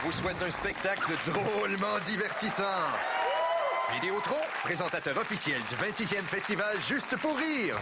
vous souhaite un spectacle drôlement divertissant. Vidéotron, présentateur officiel du 26e Festival Juste pour rire.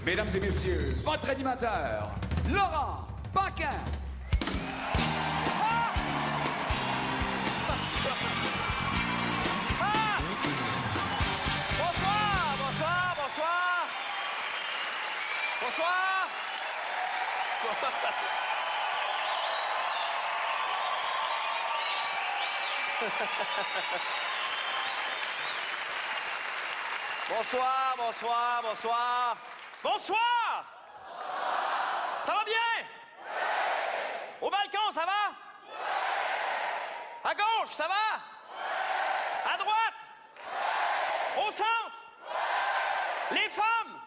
Mesdames et messieurs, votre animateur, Laurent Paquin. Bonsoir! Bonsoir! Bonsoir! Ça va bien? Oui! Au balcon, ça va? Oui! À gauche, ça va? Oui! À droite? Oui! Au centre? Oui! Les femmes?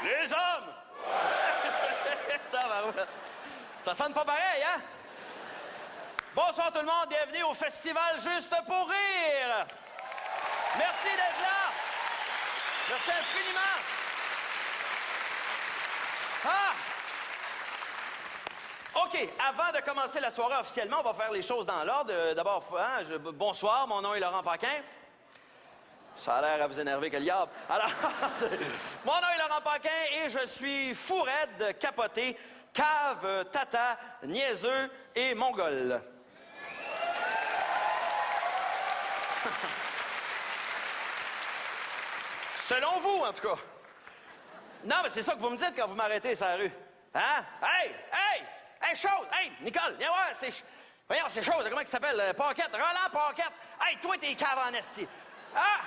Oui! Les hommes? Oui! Ça sonne pas pareil, hein? Bonsoir tout le monde, bienvenue au Festival Juste pour rire! Merci d'être là! Merci infiniment! Ah! OK, avant de commencer la soirée officiellement, on va faire les choses dans l'ordre. D'abord, bonsoir, mon nom est Laurent Paquin. Ça a l'air à vous énerver que le diable. Alors, mon nom est Laurent Paquin et je suis fou raide, capoté, cave, tata, niaiseux et mongol. Selon vous, en tout cas. Non, mais c'est ça que vous me dites quand vous m'arrêtez sur la rue. Hein? Hey, chose! Hey, Nicole, viens voir, voyons, c'est chose, comment il s'appelle? Paquette, Roland Paquette. Hey, toi, t'es cave en esti. Ah!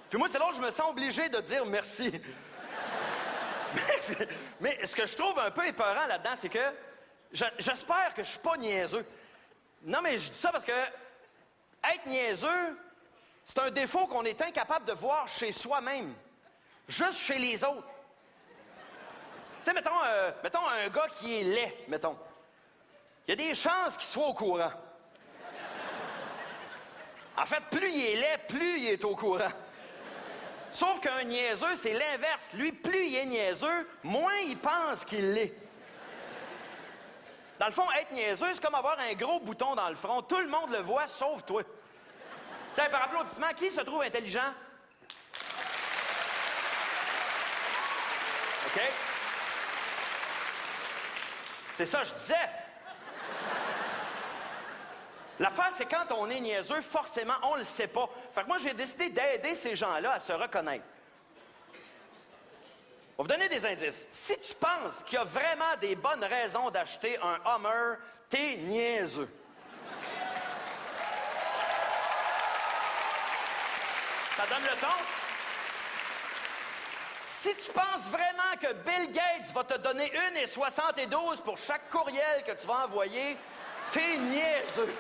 Puis moi, c'est là où je me sens obligé de dire merci. mais ce que je trouve un peu épeurant là-dedans, c'est que j'espère que je suis pas niaiseux. Non, mais je dis ça parce que être niaiseux, c'est un défaut qu'on est incapable de voir chez soi-même. Juste chez les autres. Tu sais, mettons un gars qui est laid, mettons. Il y a des chances qu'il soit au courant. En fait, plus il est laid, plus il est au courant. Sauf qu'un niaiseux, c'est l'inverse. Lui, plus il est niaiseux, moins il pense qu'il l'est. Dans le fond, être niaiseux, c'est comme avoir un gros bouton dans le front. Tout le monde le voit, sauf toi. Tiens, par applaudissement, qui se trouve intelligent? OK? C'est ça, je disais. L'affaire, c'est quand on est niaiseux, forcément, on le sait pas. Fait que moi, j'ai décidé d'aider ces gens-là à se reconnaître. On va vous donner des indices. Si tu penses qu'il y a vraiment des bonnes raisons d'acheter un Hummer, t'es niaiseux. Ça donne le ton? Si tu penses vraiment que Bill Gates va te donner 1,72 pour chaque courriel que tu vas envoyer, t'es niaiseux.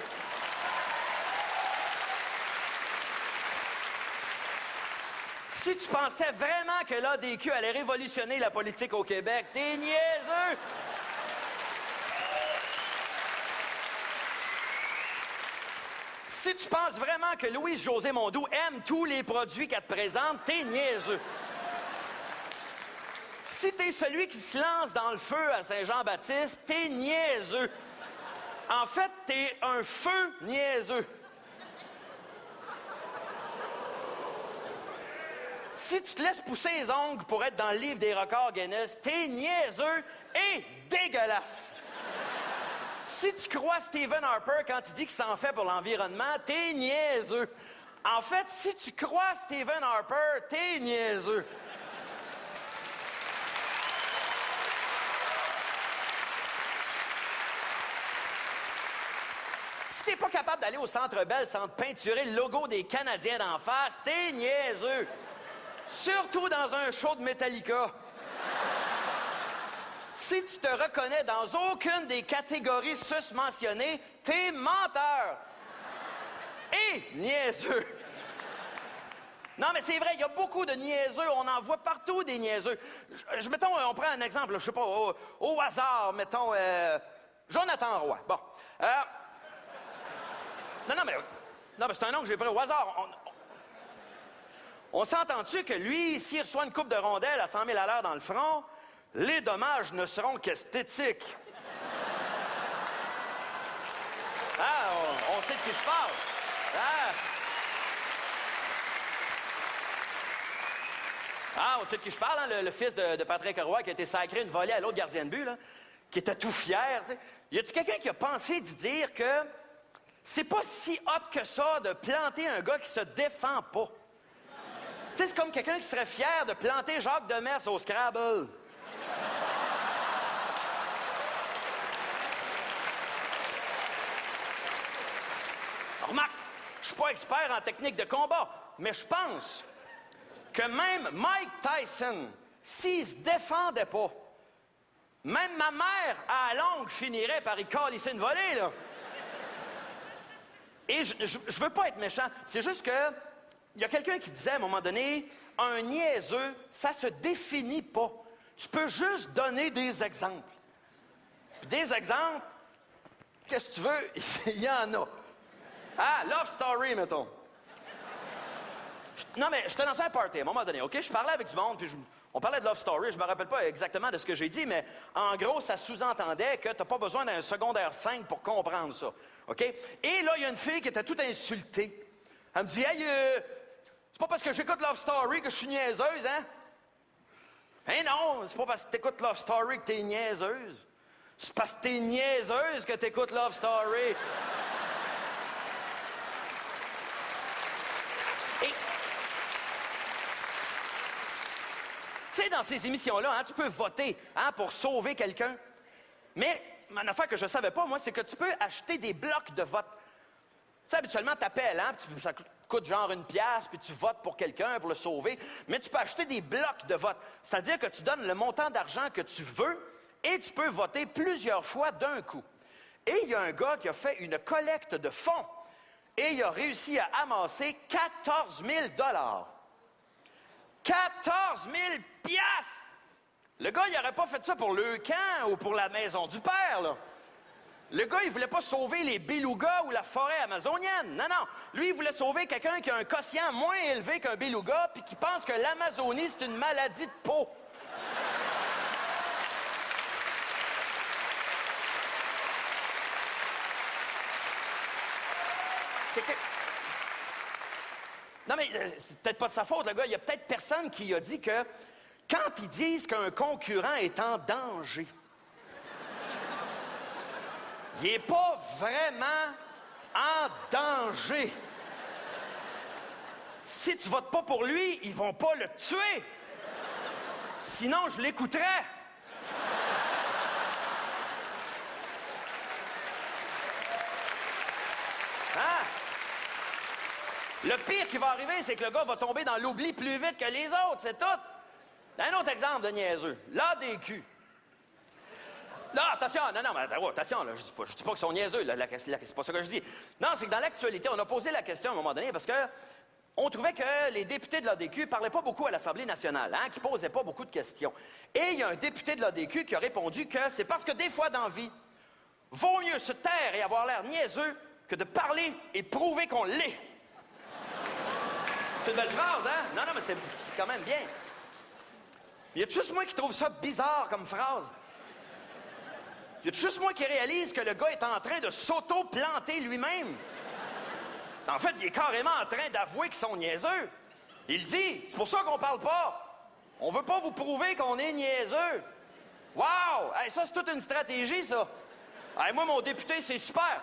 Si tu pensais vraiment que l'ADQ allait révolutionner la politique au Québec, t'es niaiseux. Si tu penses vraiment que Louise-Josée Mondoux aime tous les produits qu'elle te présente, t'es niaiseux. Si t'es celui qui se lance dans le feu à Saint-Jean-Baptiste, t'es niaiseux. En fait, t'es un feu niaiseux. Si tu te laisses pousser les ongles pour être dans le livre des records Guinness, t'es niaiseux et dégueulasse. Si tu crois Stephen Harper quand il dit qu'il s'en fait pour l'environnement, t'es niaiseux. En fait, si tu crois Stephen Harper, t'es niaiseux. Si t'es pas capable d'aller au Centre Bell sans te peinturer le logo des Canadiens d'en face, t'es niaiseux. Surtout dans un show de Metallica. Si tu te reconnais dans aucune des catégories sus-mentionnées, t'es menteur. Et niaiseux. Non, mais c'est vrai, il y a beaucoup de niaiseux. On en voit partout des niaiseux. Mettons, on prend un exemple, je sais pas, au hasard, mettons, Jonathan Roy. Bon. Non, mais c'est un nom que j'ai pris au hasard. On s'entend-tu que lui, s'il reçoit une coupe de rondelles à 100 000 à l'heure dans le front, les dommages ne seront qu'esthétiques. Ah, on sait de qui je parle. Ah, on sait de qui je parle, hein, le fils de Patrick Roy qui a été sacré une volée à l'autre gardien de but, là, qui était tout fier. Tu sais. Y a-tu quelqu'un qui a pensé d'y dire que c'est pas si hot que ça de planter un gars qui se défend pas? Tu sais, c'est comme quelqu'un qui serait fier de planter Jacques Demers au Scrabble. Remarque, je suis pas expert en technique de combat, mais je pense que même Mike Tyson, s'il se défendait pas, même ma mère, à la longue, finirait par y calisser une volée, là. Et je veux pas être méchant, c'est juste que il y a quelqu'un qui disait à un moment donné, un niaiseux, ça se définit pas. Tu peux juste donner des exemples. Puis des exemples, qu'est-ce que tu veux, il y en a. Ah, Love Story, mettons. Non, mais j'étais dans un party à un moment donné, OK? Je parlais avec du monde, puis on parlait de Love Story. Je me rappelle pas exactement de ce que j'ai dit, mais en gros, ça sous-entendait que t'as pas besoin d'un secondaire 5 pour comprendre ça, OK? Et là, il y a une fille qui était toute insultée. Elle me dit, hey, c'est pas parce que j'écoute Love Story que je suis niaiseuse, hein? Hein non, c'est pas parce que t'écoutes Love Story que t'es niaiseuse. C'est parce que t'es niaiseuse que t'écoutes Love Story. Et... Tu sais, dans ces émissions-là, hein, tu peux voter hein, pour sauver quelqu'un. Mais une affaire que je savais pas, moi, c'est que tu peux acheter des blocs de vote. Tu sais, habituellement, t'appelles, hein, ça coûte genre 1$, puis tu votes pour quelqu'un pour le sauver. Mais tu peux acheter des blocs de vote. C'est-à-dire que tu donnes le montant d'argent que tu veux et tu peux voter plusieurs fois d'un coup. Et il y a un gars qui a fait une collecte de fonds et il a réussi à amasser 14 000 $. 14 000 $! Le gars, il n'aurait pas fait ça pour le camp ou pour la maison du père, là. Le gars, il voulait pas sauver les belugas ou la forêt amazonienne. Non, non. Lui, il voulait sauver quelqu'un qui a un quotient moins élevé qu'un beluga puis qui pense que l'Amazonie, c'est une maladie de peau. C'est que... Non, mais c'est peut-être pas de sa faute, le gars. Il y a peut-être personne qui a dit que quand ils disent qu'un concurrent est en danger, il n'est pas vraiment en danger. Si tu votes pas pour lui, ils vont pas le tuer. Sinon, je l'écouterais. Hein? Le pire qui va arriver, c'est que le gars va tomber dans l'oubli plus vite que les autres, c'est tout. Un autre exemple de niaiseux. L'ADQ. Là, attention, non, mais attention, là, je dis pas qu'ils sont niaiseux, là, c'est pas ça que je dis. Non, c'est que dans l'actualité, on a posé la question à un moment donné parce que on trouvait que les députés de l'ADQ parlaient pas beaucoup à l'Assemblée nationale, hein, qui posaient pas beaucoup de questions. Et il y a un député de l'ADQ qui a répondu que c'est parce que des fois dans la vie, vaut mieux se taire et avoir l'air niaiseux que de parler et prouver qu'on l'est. C'est une belle phrase, hein? Non, mais c'est quand même bien. Il y a juste moi qui trouve ça bizarre comme phrase. Il y a juste moi qui réalise que le gars est en train de s'auto-planter lui-même. En fait, il est carrément en train d'avouer qu'ils sont niaiseux. Il dit, c'est pour ça qu'on parle pas. On veut pas vous prouver qu'on est niaiseux. Wow! Hey, ça, c'est toute une stratégie, ça. Hey, moi, mon député, c'est super.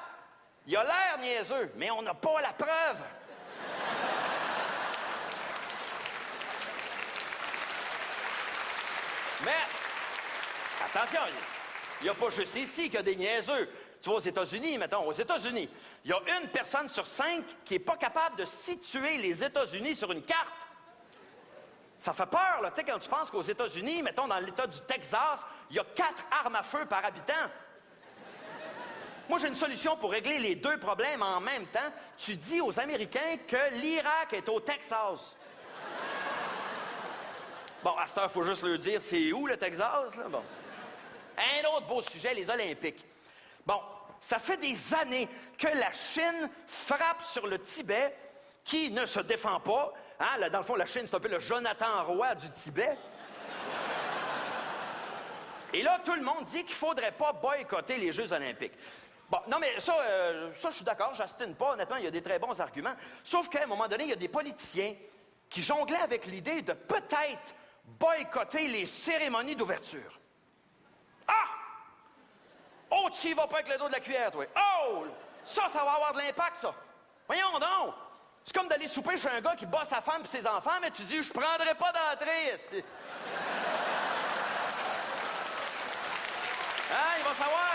Il a l'air niaiseux, mais on n'a pas la preuve. Mais, attention, il n'y a pas juste ici qu'il y a des niaiseux. Tu vois, aux États-Unis, mettons, aux États-Unis, il y a une personne sur 5 qui n'est pas capable de situer les États-Unis sur une carte. Ça fait peur, là. Tu sais, quand tu penses qu'aux États-Unis, mettons dans l'État du Texas, il y a 4 armes à feu par habitant. Moi, j'ai une solution pour régler les 2 problèmes en même temps. Tu dis aux Américains que l'Irak est au Texas. Bon, à cette heure, il faut juste leur dire c'est où le Texas, là? Bon. Un autre beau sujet, les Olympiques. Bon, ça fait des années que la Chine frappe sur le Tibet, qui ne se défend pas. Hein? Là, dans le fond, la Chine, c'est un peu le Jonathan Roy du Tibet. Et là, tout le monde dit qu'il ne faudrait pas boycotter les Jeux olympiques. Bon, non, mais ça, je suis d'accord, j'astine pas. Honnêtement, il y a des très bons arguments. Sauf qu'à un moment donné, il y a des politiciens qui jonglaient avec l'idée de peut-être boycotter les cérémonies d'ouverture. Ah! Oh, tu y vas pas avec le dos de la cuillère, toi. Oh! Ça va avoir de l'impact, ça. Voyons donc! C'est comme d'aller souper chez un gars qui bat sa femme et ses enfants, mais tu dis, je prendrai pas d'entrée. Hein, il va savoir.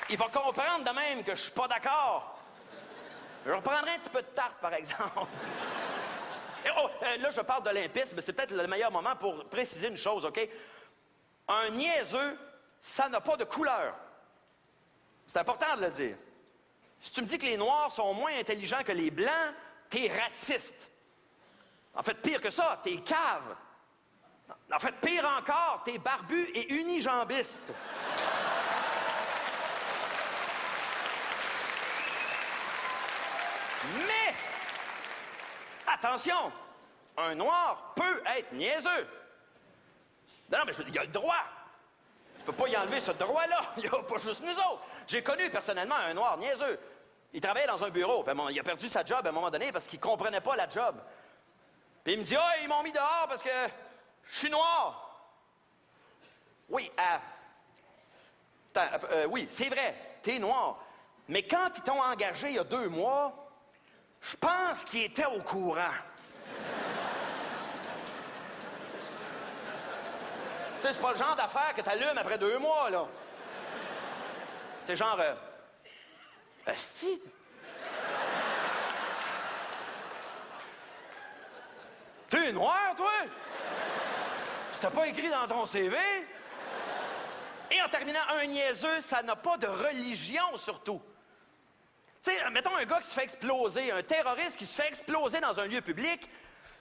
Il va comprendre de même que je suis pas d'accord. Je reprendrai un petit peu de tarte, par exemple. Et là, je parle d'olympisme, mais c'est peut-être le meilleur moment pour préciser une chose, OK? Un niaiseux, ça n'a pas de couleur. C'est important de le dire. Si tu me dis que les Noirs sont moins intelligents que les Blancs, t'es raciste. En fait, pire que ça, t'es cave. En fait, pire encore, t'es barbu et unijambiste. Mais, attention, un Noir peut être niaiseux. Non, mais il a le droit. Tu peux pas y enlever ce droit-là. Il n'y a pas juste nous autres. J'ai connu personnellement un Noir niaiseux. Il travaillait dans un bureau. Puis il a perdu sa job à un moment donné parce qu'il comprenait pas la job. Puis il me dit, ah, ils m'ont mis dehors parce que je suis noir. Oui, oui, c'est vrai, t'es noir. Mais quand ils t'ont engagé il y a 2 mois, je pense qu'ils étaient au courant. Tu sais, c'est pas le genre d'affaire que t'allumes après 2 mois, là. C'est genre... Asti? T'es noir, toi? C'était pas écrit dans ton CV? Et en terminant, un niaiseux, ça n'a pas de religion, surtout. Tu sais, mettons un gars qui se fait exploser, un terroriste qui se fait exploser dans un lieu public,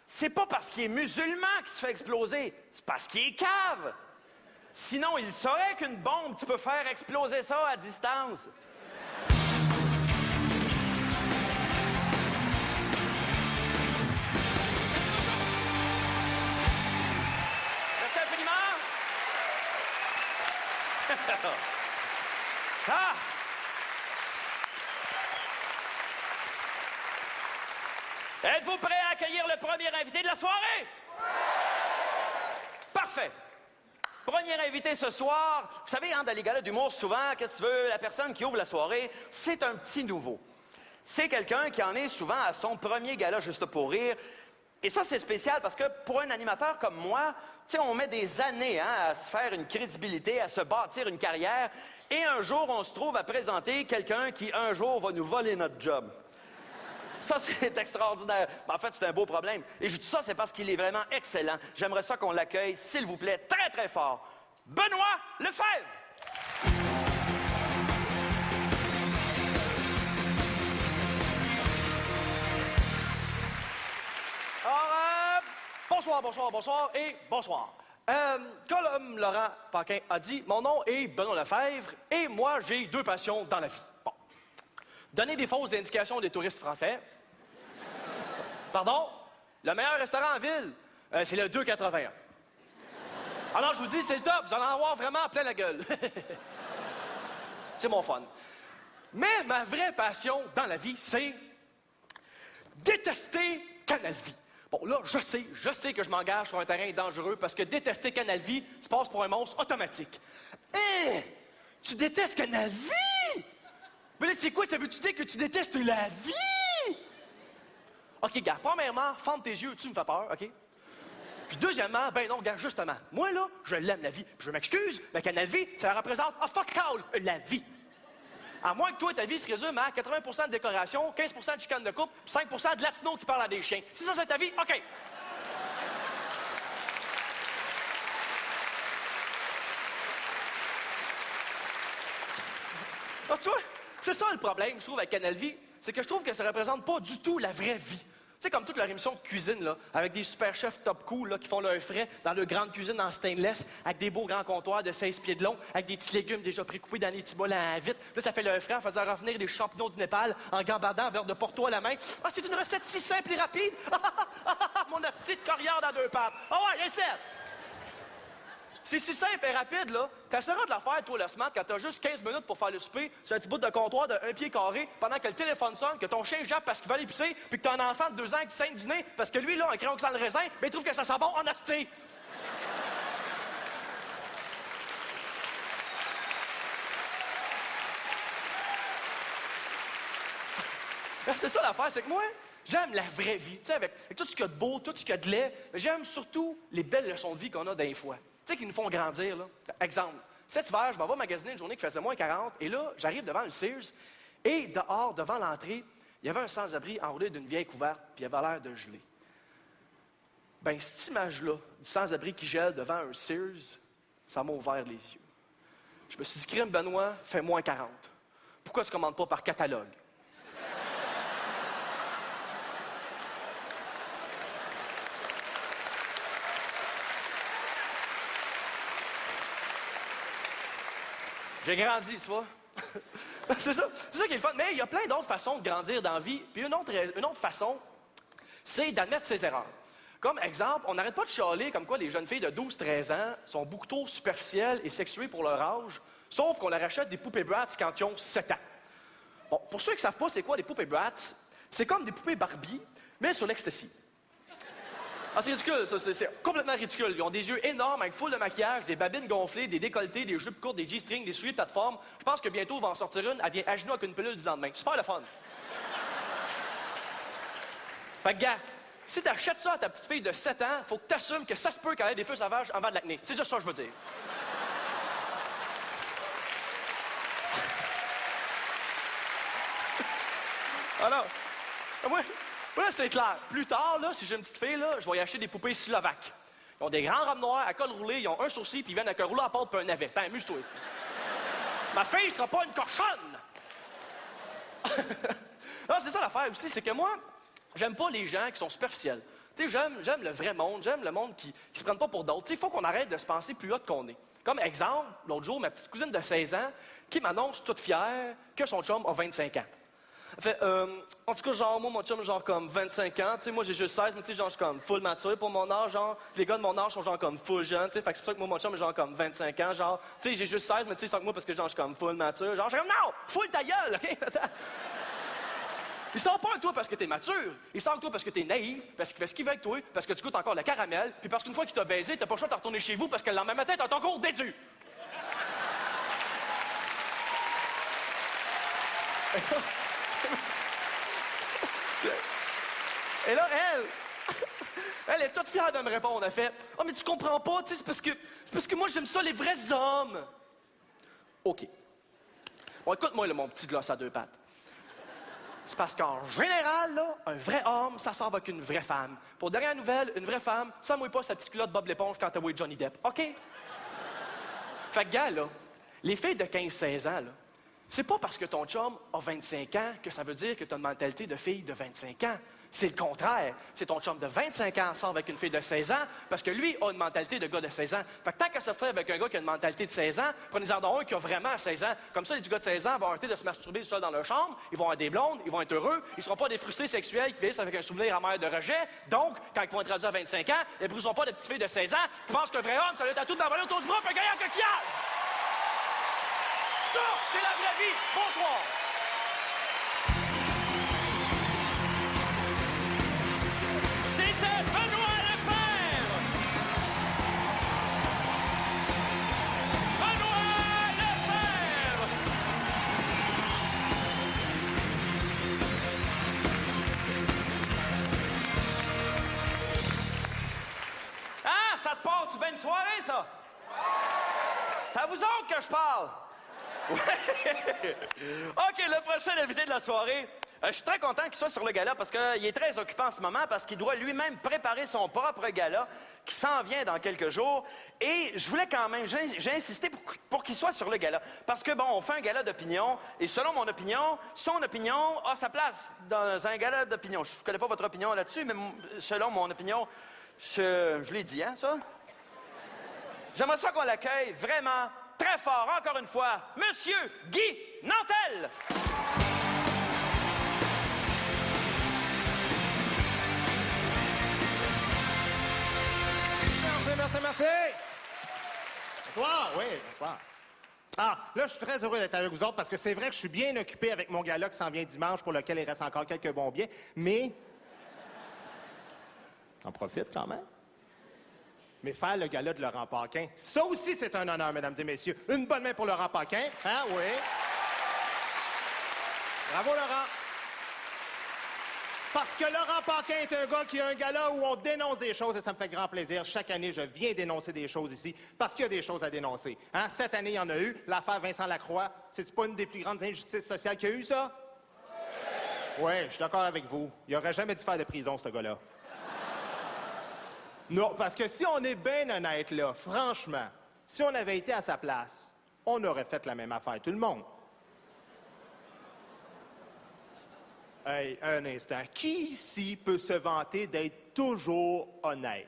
c'est pas parce qu'il est musulman qu'il se fait exploser, c'est parce qu'il est cave. Sinon, il saurait qu'une bombe, tu peux faire exploser ça à distance. Merci infiniment. Ah! Êtes-vous prêts à accueillir le premier invité de la soirée? Parfait. Premier invité ce soir, vous savez, hein, dans les galas d'humour, souvent, qu'est-ce que tu veux, la personne qui ouvre la soirée, c'est un petit nouveau. C'est quelqu'un qui en est souvent à son premier gala juste pour rire. Et ça, c'est spécial parce que pour un animateur comme moi, tu sais, on met des années à se faire une crédibilité, à se bâtir une carrière. Et un jour, on se trouve à présenter quelqu'un qui, un jour, va nous voler notre job. Ça, c'est extraordinaire. En fait, c'est un beau problème. Et je dis ça, c'est parce qu'il est vraiment excellent. J'aimerais ça qu'on l'accueille, s'il vous plaît, très, très fort. Benoît Lefebvre! Alors, bonsoir et bonsoir. Comme Laurent Paquin a dit, mon nom est Benoît Lefebvre et moi, j'ai 2 passions dans la vie. Bon. Donner des fausses indications des touristes français. Pardon? Le meilleur restaurant en ville, c'est le 281. Alors, je vous dis, c'est le top. Vous allez en avoir vraiment plein la gueule. C'est mon fun. Mais ma vraie passion dans la vie, c'est détester Canal Vie. Bon, là, je sais que je m'engage sur un terrain dangereux parce que détester Canal Vie, tu passes pour un monstre automatique. Hé! Tu détestes Canal Vie? Mais là, c'est quoi? Ça veut-tu dire que tu détestes la vie? OK, gars, premièrement, ferme tes yeux, tu me fais peur, OK? Puis deuxièmement, ben non, gars, justement, moi, là, je l'aime, la vie. Je m'excuse, mais Canal Vie, ça représente, fuck all, la vie. À moins que toi, ta vie se résume à 80% de décoration, 15% de chicane de couple, puis 5% de latinos qui parlent à des chiens. Si ça, c'est ta vie, OK. Alors, tu vois, c'est ça le problème, je trouve, avec Canal Vie, c'est que je trouve que ça représente pas du tout la vraie vie. Tu sais, comme toute leur émission de cuisine, là, avec des super chefs top cool là, qui font leur frais dans leur grande cuisine en stainless, avec des beaux grands comptoirs de 16 pieds de long, avec des petits légumes déjà précoupés dans les petits bols à vite. Là, ça fait leur frais en faisant revenir des champignons du Népal, en gambardant un verre de Porto à la main. Ah, c'est une recette si simple et rapide! Mon asti de coriandre à deux pattes! Ah ouais, essaie! C'est si simple et rapide, là. T'essaieras de la faire, toi, le smart, quand t'as juste 15 minutes pour faire le souper sur un petit bout de comptoir de 1 pied carré, pendant que le téléphone sonne, que ton chien jappe parce qu'il va aller pisser, puis que t'as un enfant de 2 ans qui saigne du nez, parce que lui, là, un crayon sans le raisin, mais il trouve que ça sent bon en asti. C'est ça l'affaire, c'est que moi, j'aime la vraie vie, tu sais, avec tout ce qu'il y a de beau, tout ce qu'il y a de laid, mais j'aime surtout les belles leçons de vie qu'on a des fois. Tu sais, qui nous font grandir, là. Exemple, cet hiver, je m'en vais magasiner une journée qui faisait moins 40, et là, j'arrive devant le Sears, et dehors, devant l'entrée, il y avait un sans-abri enroulé d'une vieille couverte, puis il avait l'air de geler. Ben, cette image-là, du sans-abri qui gèle devant un Sears, ça m'a ouvert les yeux. Je me suis dit, crime Benoît, fait moins 40. Pourquoi tu ne commandes pas par catalogue? J'ai grandi, tu vois. C'est ça qui est le fun. Mais il y a plein d'autres façons de grandir dans la vie. Puis une autre façon, c'est d'admettre ses erreurs. Comme exemple, on n'arrête pas de chialer comme quoi les jeunes filles de 12-13 ans sont beaucoup trop superficielles et sexuées pour leur âge, sauf qu'on leur achète des poupées Bratz quand ils ont 7 ans. Bon, pour ceux qui ne savent pas c'est quoi les poupées Bratz, c'est comme des poupées Barbie, mais sur l'ecstasy. Ah, c'est ridicule, ça, c'est complètement ridicule. Ils ont des yeux énormes avec full de maquillage, des babines gonflées, des décolletés, des jupes courtes, des G-strings, des souliers de plateforme. Je pense que bientôt, il va en sortir une, elle vient à genoux avec une pilule du lendemain. Super le fun. Fait que, gars, si t'achètes ça à ta petite fille de 7 ans, faut que t'assumes que ça se peut qu'elle ait des feux sauvages avant de l'acné. C'est juste ça que je veux dire. Alors, moi, c'est clair. Plus tard, là, si j'ai une petite fille, là, je vais y acheter des poupées slovaques. Ils ont des grands robes noires à col roulé, ils ont un sourcil, puis ils viennent avec un rouleau à pâte puis un navet. T'en amuse-toi ici. Ma fille sera pas une cochonne! Non, c'est ça l'affaire aussi, c'est que moi, j'aime pas les gens qui sont superficiels. Tu sais, j'aime le vrai monde, j'aime le monde qui se prenne pas pour d'autres. Tu sais, il faut qu'on arrête de se penser plus haut qu'on est. Comme exemple, l'autre jour, ma petite cousine de 16 ans qui m'annonce toute fière que son chum a 25 ans. Elle fait, en tout cas, genre, moi, mon chum, genre, comme 25 ans, tu sais, moi, j'ai juste 16, mais tu sais, genre, je suis comme full mature pour mon âge, genre, les gars de mon âge sont, genre, comme full jeunes, tu sais, fait que c'est pour ça que moi, mon chum, est, genre, comme 25 ans, genre, tu sais, j'ai juste 16, mais tu sais, sans que moi, parce que, genre, je suis comme full mature, genre, je suis comme, non, full ta gueule, OK? Ils sont pas avec toi parce que t'es mature, ils sont avec toi parce que t'es naïf, parce qu'il fait ce qu'il veut avec toi, parce que tu goûtes encore le caramel, puis parce qu'une fois qu'il t'a baisé, t'as pas le choix de retourner chez vous parce que le lendemain matin, t'as ton cours d'édu. Et là, elle est toute fière de me répondre. Elle fait, « Ah, mais tu comprends pas, tu sais, c'est parce que moi, j'aime ça, les vrais hommes. » OK. Bon, écoute-moi, là, mon petit gloss à deux pattes. C'est parce qu'en général, là, un vrai homme, ça sort avec une vraie femme. Pour dernière nouvelle, une vraie femme, ça mouille pas sa petite culotte Bob l'éponge quand t'as vu Johnny Depp. OK? Fait que, gars, là, les filles de 15-16 ans, là, c'est pas parce que ton chum a 25 ans que ça veut dire que tu as une mentalité de fille de 25 ans. C'est le contraire. C'est ton chum de 25 ans sort avec une fille de 16 ans parce que lui a une mentalité de gars de 16 ans. Fait que tant qu'à sortir avec un gars qui a une mentalité de 16 ans, prenez-en donc un qui a vraiment 16 ans. Comme ça, les gars de 16 ans vont arrêter de se masturber seul dans leur chambre, ils vont avoir des blondes, ils vont être heureux, ils ne seront pas des frustrés sexuels qui vieillissent avec un souvenir amer de rejet. Donc, quand ils vont être rendus à 25 ans, ils ne briseront pas de petites filles de 16 ans qui pensent qu'un vrai homme, ça doit être à tout d'envoler autour du bras et un gaillard coquillage. Ça, c'est la vraie vie. Bonsoir. C'était Benoît Lefebvre! Benoît Lefebvre! Ah, ça te part-tu bien une soirée, ça? C'est à vous autres que je parle. OK, le prochain invité de la soirée, je suis très content qu'il soit sur le gala parce qu'il est très occupé en ce moment parce qu'il doit lui-même préparer son propre gala qui s'en vient dans quelques jours. Et je voulais quand même, j'ai insisté pour qu'il soit sur le gala. Parce que, bon, on fait un gala d'opinion et selon mon opinion, son opinion a sa place dans un gala d'opinion. Je ne connais pas votre opinion là-dessus, mais selon mon opinion, je l'ai dit, hein, ça? J'aimerais ça qu'on l'accueille vraiment très fort, encore une fois, Monsieur Guy Nantel! Merci. Bonsoir, oui, bonsoir. Ah, là, je suis très heureux d'être avec vous autres parce que c'est vrai que je suis bien occupé avec mon gala qui s'en vient dimanche pour lequel il reste encore quelques bons billets, mais... J'en profite quand même. Mais faire le gala de Laurent Paquin, ça aussi, c'est un honneur, mesdames et messieurs. Une bonne main pour Laurent Paquin. Hein, oui. Bravo, Laurent. Parce que Laurent Paquin est un gars qui a un gala où on dénonce des choses et ça me fait grand plaisir. Chaque année, je viens dénoncer des choses ici parce qu'il y a des choses à dénoncer. Hein? Cette année, il y en a eu. L'affaire Vincent Lacroix, c'est-tu pas une des plus grandes injustices sociales qu'il y a eu, ça? Oui, je suis d'accord avec vous. Il aurait jamais dû faire de prison, ce gars-là. Non, parce que si on est bien honnête, là, franchement, si on avait été à sa place, on aurait fait la même affaire, tout le monde. Hey, un instant. Qui ici peut se vanter d'être toujours honnête?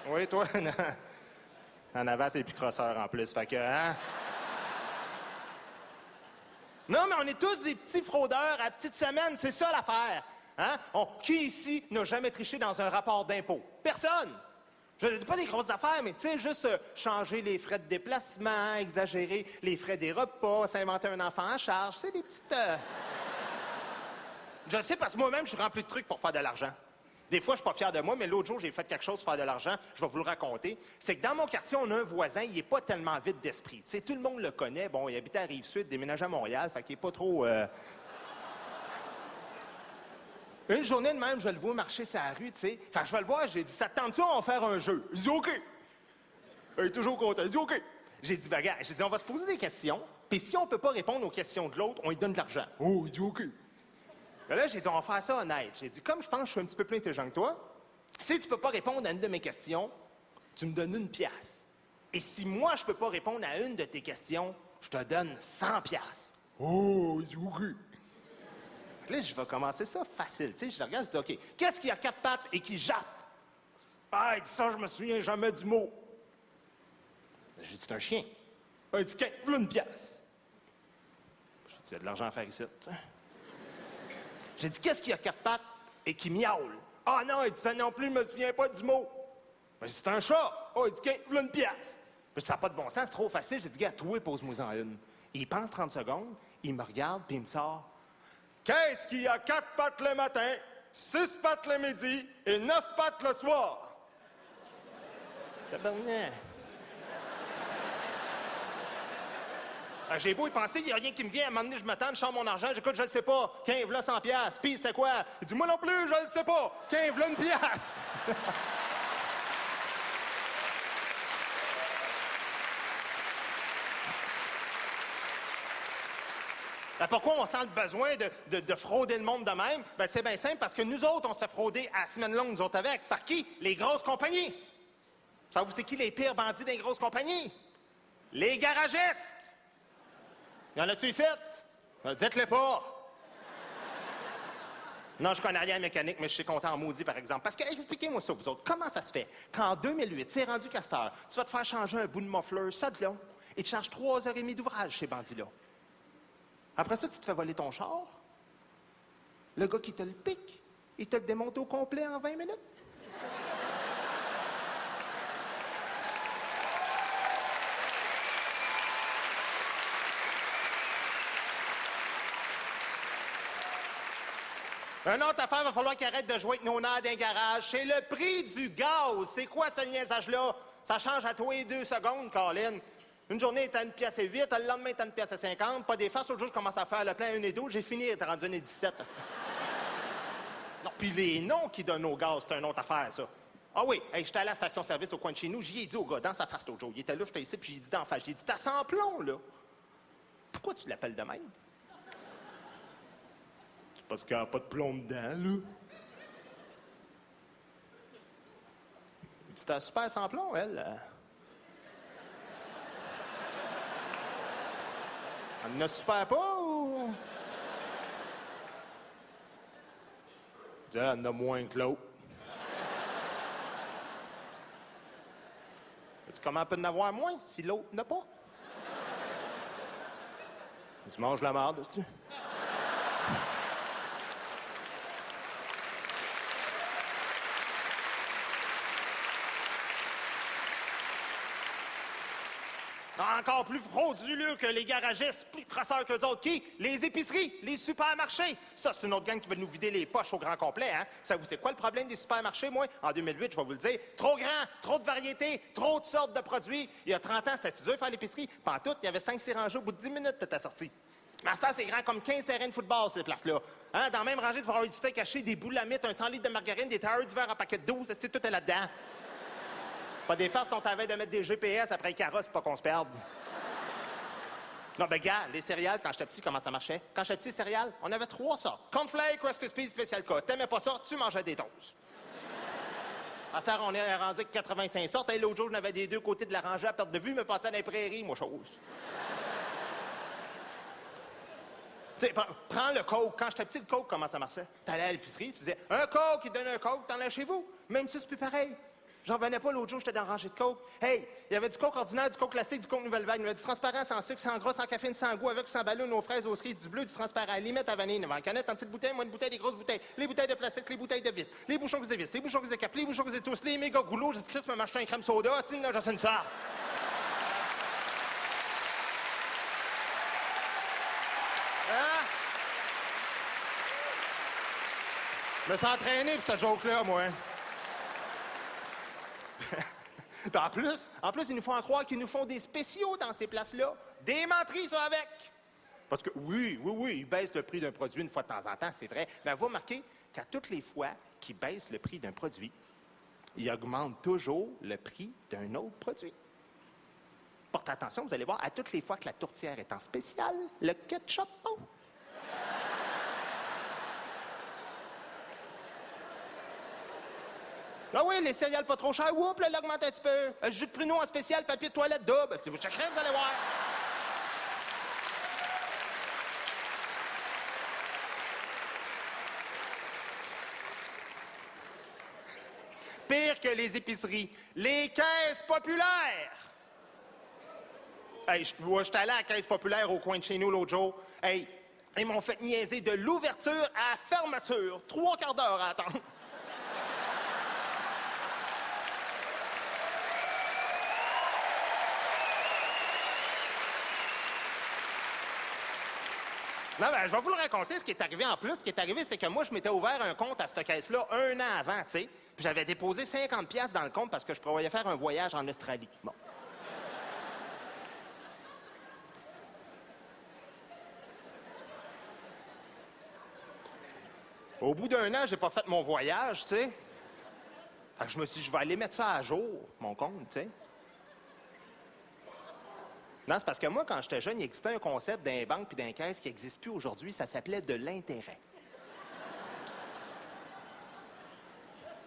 Oui, toi? En avant, c'est plus crosseur en plus, fait que, hein? Non, mais on est tous des petits fraudeurs à petite semaine, c'est ça l'affaire. Hein? Qui ici n'a jamais triché dans un rapport d'impôt? Personne! Je ne dis pas des grosses affaires, mais tu sais, juste changer les frais de déplacement, exagérer les frais des repas, s'inventer un enfant à charge, c'est des petites... Je le sais parce que moi-même, je suis rempli de trucs pour faire de l'argent. Des fois, je suis pas fier de moi, mais l'autre jour, j'ai fait quelque chose pour faire de l'argent, je vais vous le raconter. C'est que dans mon quartier, on a un voisin, il est pas tellement vide d'esprit. Tu sais, tout le monde le connaît. Bon, il habitait à Rive-Sud, déménagé à Montréal, fait qu'il est pas trop... Une journée de même, je le vois marcher sur la rue, tu sais. Fait que je vais le voir, j'ai dit, ça te tente-tu, on va faire un jeu? Il dit, OK. Il est toujours content. Il dit, OK. J'ai dit, bagarre. J'ai dit, on va se poser des questions, puis si on peut pas répondre aux questions de l'autre, on lui donne de l'argent. Oh, il dit, OK. Là, j'ai dit, on va faire ça honnête. J'ai dit, comme je pense que je suis un petit peu plus intelligent que toi, si tu peux pas répondre à une de mes questions, tu me donnes 1 piastre. Et si moi, je peux pas répondre à une de tes questions, je te donne 100 piastres. Oh, il dit, OK. Là, je vais commencer ça facile. Tu sais, je le regarde, je dis, OK, qu'est-ce qui a 4 pattes et qui jappe? Ah, il dit ça, je me souviens jamais du mot. J'ai dit, c'est un chien. Ah, il dit, voilà 1 pièce. J'ai dit, il y a de l'argent à faire ici. J'ai dit, qu'est-ce qui a 4 pattes et qui miaule? Ah non, il dit, ça non plus, je me souviens pas du mot. J'ai dit, c'est un chat. Ah, il dit, voilà 1 pièce. J'ai dit, ça n'a pas de bon sens, c'est trop facile. J'ai dit, gars, toi, pose-moi-en une. Il pense 30 secondes, il me regarde, puis il me sort. Qu'est-ce qui a 4 pattes le matin, 6 pattes le midi et 9 pattes le soir? Tabarnak. J'ai beau y penser, il n'y a rien qui me vient. À un moment donné, je m'attends, je sors mon argent, j'écoute, je le sais pas. 15 là, 100 piastres. Puis c'était quoi? Il dit, moi non plus, je le sais pas. 15 là, 1 piastre. Ben pourquoi on sent le besoin de frauder le monde de même? Ben c'est bien simple, parce que nous autres, on s'est fraudés à la semaine longue, nous autres avec. Par qui? Les grosses compagnies. Savez-vous c'est qui les pires bandits des grosses compagnies? Les garagistes. Y en a-tu fait? Dites-le pas. Non, je connais rien en mécanique, mais je suis content en maudit, par exemple. Parce que, expliquez-moi ça, vous autres. Comment ça se fait qu'en 2008, c'est rendu Castor, tu vas te faire changer un bout de muffler, ça de long, et tu charges 3h30 d'ouvrage, ces bandits-là. Après ça, tu te fais voler ton char. Le gars qui te le pique, il te le démonte au complet en 20 minutes. Une autre affaire, il va falloir qu'il arrête de jouer avec nos nerfs d'un garage. C'est le prix du gaz. C'est quoi ce niaisage-là? Ça change à toi et 2 secondes, Colin. Une journée, t'as 1 pièce et 8, le lendemain, t'as 1 pièce et 50. Pas des farces, l'autre jour, je commence à faire le plein 1 et 12. J'ai fini, t'as rendu 1 et 17. Non, puis les noms qu'ils donnent au gaz, c'est une autre affaire, ça. Ah oui, hey, j'étais allé à la station-service au coin de chez nous, j'y ai dit au gars, dans sa face l'autre jour. Il était là, j'étais ici, puis j'ai dit d'en face. J'ai dit, t'as 100 plomb, là. Pourquoi tu l'appelles de même? C'est parce qu'il n'y a pas de plomb dedans, là. Il dit, t'as super sans plomb, elle. Elle ne super pas, ou? Il dit, elle en a moins que l'autre. Comment elle peut en avoir moins si l'autre n'a pas? Tu manges la merde aussi. Encore plus frauduleux que les garagistes, plus crasseurs qu'eux autres. Qui? Les épiceries, les supermarchés. Ça, c'est une autre gang qui veut nous vider les poches au grand complet, hein? Ça, vous c'est quoi le problème des supermarchés, moi? En 2008, je vais vous le dire. Trop grand, trop de variétés, trop de sortes de produits. Il y a 30 ans, c'était dur faire l'épicerie. Pantoute, il y avait 5-6 rangées au bout de 10 minutes de ta sortie. Master, c'est grand comme 15 terrains de football, ces places-là. Hein? Dans la même rangée, tu vas avoir du steak haché, des boules à mythe, un 100 litres de margarine, des tailleurs d'hiver en paquet de 12. C'est tout est là-dedans. Pas des farces sont à veille de mettre des GPS après les carrosses pour pas qu'on se perde. Non, ben gars, les céréales, quand j'étais petit, comment ça marchait? Quand j'étais petit, céréales, on avait 3 sortes. Cornflakes, Rice Krispies, Special K. T'aimais pas ça, tu mangeais des toasts. À cette heure, on est rendu avec 85 sortes. Et l'autre jour, j'en avais des deux côtés de la rangée à perte de vue, me passais dans les prairies, moi, chose. Tu sais, prends le Coke. Quand j'étais petit, le Coke, comment ça marchait? T'allais à l'épicerie, tu disais, un Coke, il te donne un Coke, t'en as chez vous. Même si c'est plus pareil. J'en revenais pas l'autre jour, j'étais dans la rangée de Coke. Hey, il y avait du Coke ordinaire, du Coke classique, du Coke nouvelle vague. Il y avait du transparent, sans sucre, sans gras, sans caféine, sans goût, avec ou sans ballon, aux fraises, aux cerises, du bleu, du transparent, limite à vanille, en canette, en petite bouteille, moins de bouteilles, des grosses bouteilles, les bouteilles de plastique, les bouteilles de vis, les bouchons que vis, les bouchons que cap, les bouchons que tous, les méga goulots. J'ai dit, Chris, m'a acheté un crème soda, sinon, j'en sais une sorte. Hein? Je me suis entraîné pour ce joke-là, moi. Puis en plus, ils nous font croire qu'ils nous font des spéciaux dans ces places-là. Des menteries, ça, avec. Parce que, oui, ils baissent le prix d'un produit une fois de temps en temps, c'est vrai. Mais vous remarquez qu'à toutes les fois qu'ils baissent le prix d'un produit, ils augmentent toujours le prix d'un autre produit. Portez attention, vous allez voir, à toutes les fois que la tourtière est en spécial, le ketchup, oh! Ah oui, les céréales pas trop chères, oups, là, l'augmente un petit peu. Le jus de pruneau en spécial, papier de toilette double. Si vous chercherez, vous allez voir. Pire que les épiceries, les caisses populaires. Hey, j'étais allé à la caisse populaire au coin de chez nous l'autre jour. Hey, ils m'ont fait niaiser de l'ouverture à la fermeture. 3 quarts d'heure à attendre. Non, ben, je vais vous le raconter, ce qui est arrivé en plus. Ce qui est arrivé, c'est que moi, je m'étais ouvert un compte à cette caisse-là 1 an avant, tu sais. Puis j'avais déposé 50$ dans le compte parce que je prévoyais faire un voyage en Australie. Bon. Au bout d'1 an, j'ai pas fait mon voyage, tu sais. Fait que je me suis dit, je vais aller mettre ça à jour, mon compte, tu sais. Non, c'est parce que moi, quand j'étais jeune, il existait un concept d'un banque puis d'un caisse qui n'existe plus aujourd'hui. Ça s'appelait de l'intérêt.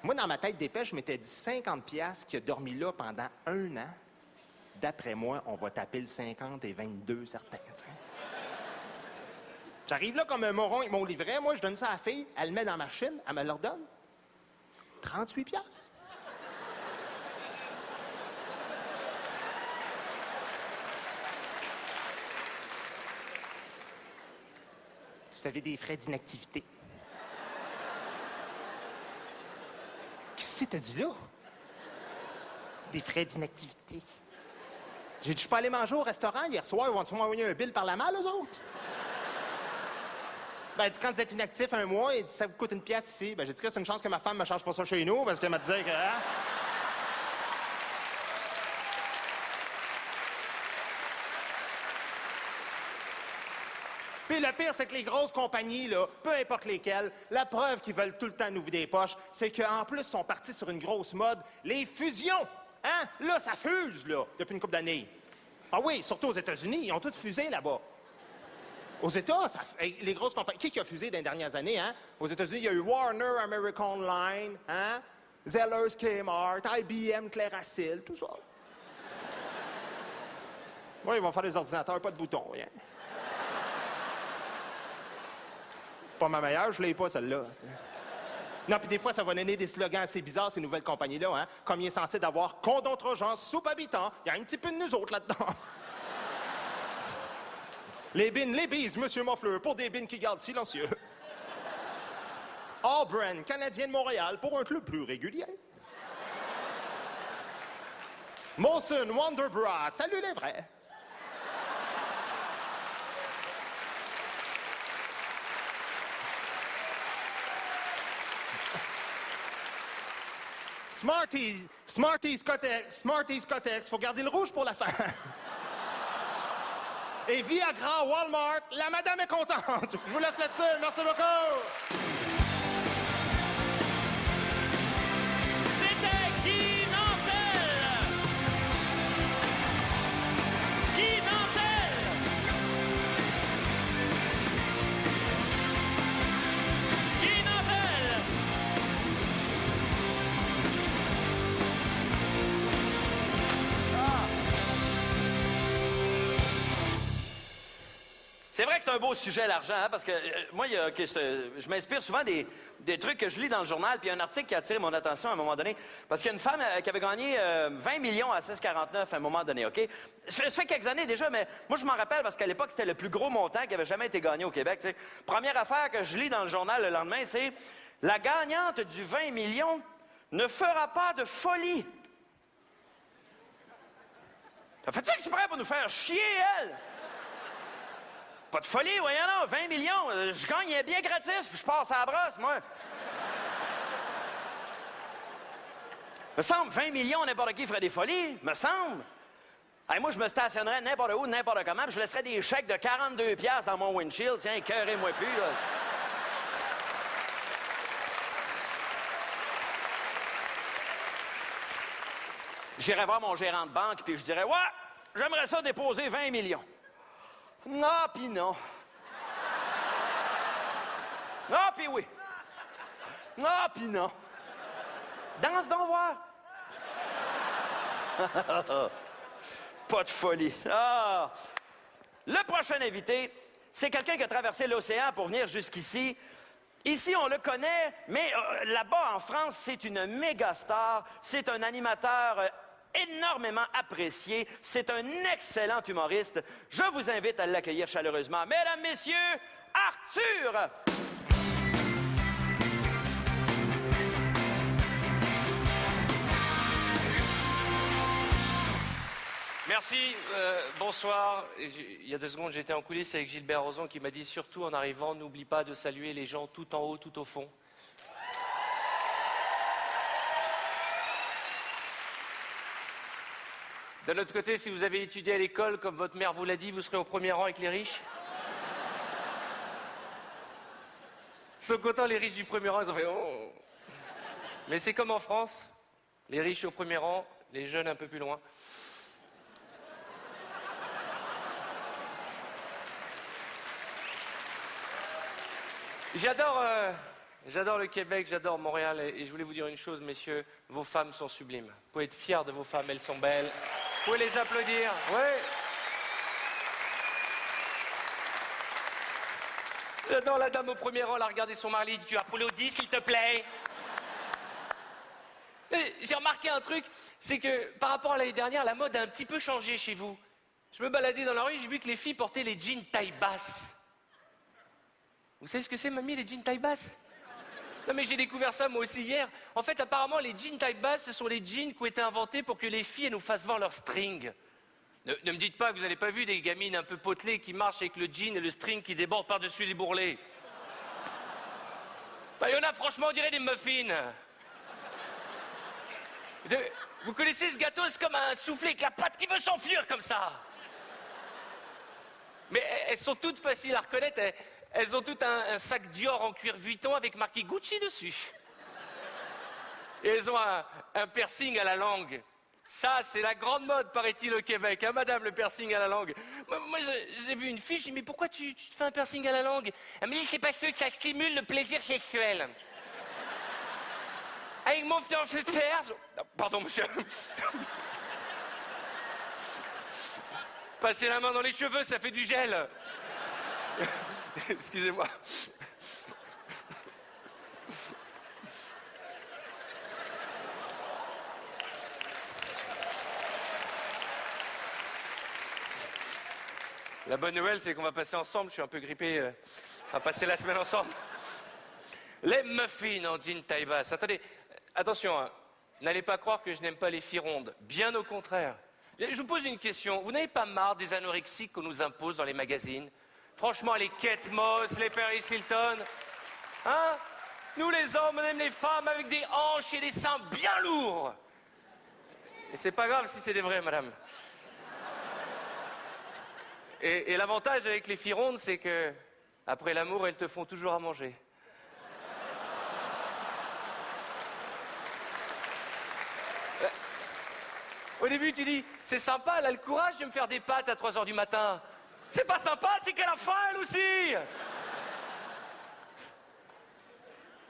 Moi, dans ma tête d'épée, je m'étais dit 50$ qui a dormi là pendant 1 an. D'après moi, on va taper le 50 et 22 certains. T'sais. J'arrive là comme un moron avec mon livret. Moi, je donne ça à la fille. Elle le met dans ma machine. Elle me le redonne. 38$. Vous avez des frais d'inactivité. Qu'est-ce que t'as dit là? Des frais d'inactivité. J'ai dit, je suis pas allé manger au restaurant hier soir, ils vont-tu m'envoyer un bill par la malle, eux autres? Ben, elle dit, quand vous êtes inactif 1 mois, il dit, ça vous coûte 1$ ici. Ben, j'ai dit que c'est une chance que ma femme me charge pas ça chez nous, parce qu'elle m'a dit que... Hein? Puis le pire, c'est que les grosses compagnies, là, peu importe lesquelles, la preuve qu'ils veulent tout le temps nous vider les poches, c'est qu'en plus, ils sont partis sur une grosse mode, les fusions. Hein? Là, ça fuse, là, depuis une couple d'années. Ah oui, surtout aux États-Unis, ils ont tous fusé là-bas. Aux États, les grosses compagnies... Qui a fusé dans les dernières années, hein? Aux États-Unis, il y a eu Warner, American Online, hein? Zellers, Kmart, IBM, Clairacil, tout ça. Oui, ils vont faire des ordinateurs, pas de boutons, rien. Pas ma meilleure, je l'ai pas, celle-là. Non, puis des fois, ça va donner des slogans assez bizarres, ces nouvelles compagnies-là, hein? Comme il est censé d'avoir condontre-gens, soupe habitant, il y a un petit peu de nous autres là-dedans. Les bines, les bises, Monsieur Moffleur, pour des bines qui gardent silencieux. Auburn, Canadien de Montréal, pour un club plus régulier. Molson, Wonderbra, salut les vrais. Smarties Cotex, faut garder le rouge pour la fin. Et Viagra, Walmart, la madame est contente. Je vous laisse là-dessus, merci beaucoup. C'était Guy Nantel! Guy Nantel! Guy Nantel! C'est vrai que c'est un beau sujet, l'argent, hein, parce que moi, je m'inspire souvent des trucs que je lis dans le journal, puis il y a un article qui a attiré mon attention à un moment donné, parce qu'il y a une femme qui avait gagné 20 millions à 6,49 à un moment donné, OK? Ça fait quelques années déjà, mais moi, je m'en rappelle parce qu'à l'époque, c'était le plus gros montant qui avait jamais été gagné au Québec, tu sais. Première affaire que je lis dans le journal le lendemain, c'est « La gagnante du 20 millions ne fera pas de folie. » T'as fait ça exprès pour nous faire chier, elle? Pas de folie, voyons non, 20 millions, je gagne bien gratis, puis je passe à la brosse, moi. Me semble, 20 millions, n'importe qui ferait des folies, me semble. Hey, moi, je me stationnerais n'importe où, n'importe comment, puis je laisserais des chèques de 42$ dans mon windshield, tiens, écœurez-moi plus, là. J'irais voir mon gérant de banque, puis je dirais, ouais, j'aimerais ça déposer 20 millions. Ah, pis non. Ah, pis oui. Ah, pis non. Danse donc voir. Pas de folie. Ah. Le prochain invité, c'est quelqu'un qui a traversé l'océan pour venir jusqu'ici. Ici, on le connaît, mais là-bas, en France, c'est une méga star. C'est un animateur énormément apprécié. C'est un excellent humoriste. Je vous invite à l'accueillir chaleureusement. Mesdames, Messieurs, Arthur! Merci, bonsoir. Il y a 2 secondes, j'étais en coulisses avec Gilbert Rozon qui m'a dit surtout en arrivant, n'oublie pas de saluer les gens tout en haut, tout au fond. D'un autre côté, si vous avez étudié à l'école, comme votre mère vous l'a dit, vous serez au premier rang avec les riches. Ils sont contents, les riches du premier rang, ils ont fait oh. Mais c'est comme en France, les riches au premier rang, les jeunes un peu plus loin. J'adore le Québec, j'adore Montréal et je voulais vous dire une chose, messieurs, vos femmes sont sublimes. Vous pouvez être fiers de vos femmes, elles sont belles. Vous pouvez les applaudir, oui. J'adore la dame au premier rang, elle a regardé son mari, dit, tu applaudis s'il te plaît. J'ai remarqué un truc, c'est que par rapport à l'année dernière, la mode a un petit peu changé chez vous. Je me baladais dans la rue, j'ai vu que les filles portaient les jeans taille basse. Vous savez ce que c'est, mamie, les jeans taille basse? Non, mais j'ai découvert ça moi aussi hier. En fait, apparemment, les jeans taille basse, ce sont les jeans qui ont été inventés pour que les filles nous fassent voir leur string. Ne me dites pas que vous n'avez pas vu des gamines un peu potelées qui marchent avec le jean et le string qui débordent par-dessus les bourrelets. Il y en a, franchement, on dirait des muffins. Vous connaissez ce gâteau, c'est comme un soufflé avec la pâte qui veut s'enfuir comme ça. Mais elles sont toutes faciles à reconnaître. Elles ont toutes un sac Dior en cuir Vuitton avec marqué Gucci dessus. Et elles ont un piercing à la langue. Ça, c'est la grande mode, paraît-il, au Québec, hein, madame, le piercing à la langue. Moi j'ai vu une fille, je dis, mais pourquoi tu te fais un piercing à la langue? Elle me dit, c'est parce que ça stimule le plaisir sexuel. Avec mon fiancé de fer... Pardon, monsieur. Passez la main dans les cheveux, ça fait du gel. Excusez-moi. La bonne nouvelle, c'est qu'on va passer ensemble. Je suis un peu grippé. On va passer la semaine ensemble. Les muffins en jean taille basse. Attendez, attention, hein. N'allez pas croire que je n'aime pas les filles rondes. Bien au contraire. Je vous pose une question. Vous n'avez pas marre des anorexiques qu'on nous impose dans les magazines? Franchement, les Kate Moss, les Paris Hilton. Hein? Nous, les hommes, on aime les femmes avec des hanches et des seins bien lourds. Et c'est pas grave si c'est des vrais, madame. Et l'avantage avec les filles rondes, c'est que après l'amour, elles te font toujours à manger. Au début, tu dis, c'est sympa, elle a le courage de me faire des pâtes à 3h du matin. C'est pas sympa, c'est qu'elle a faim, elle aussi.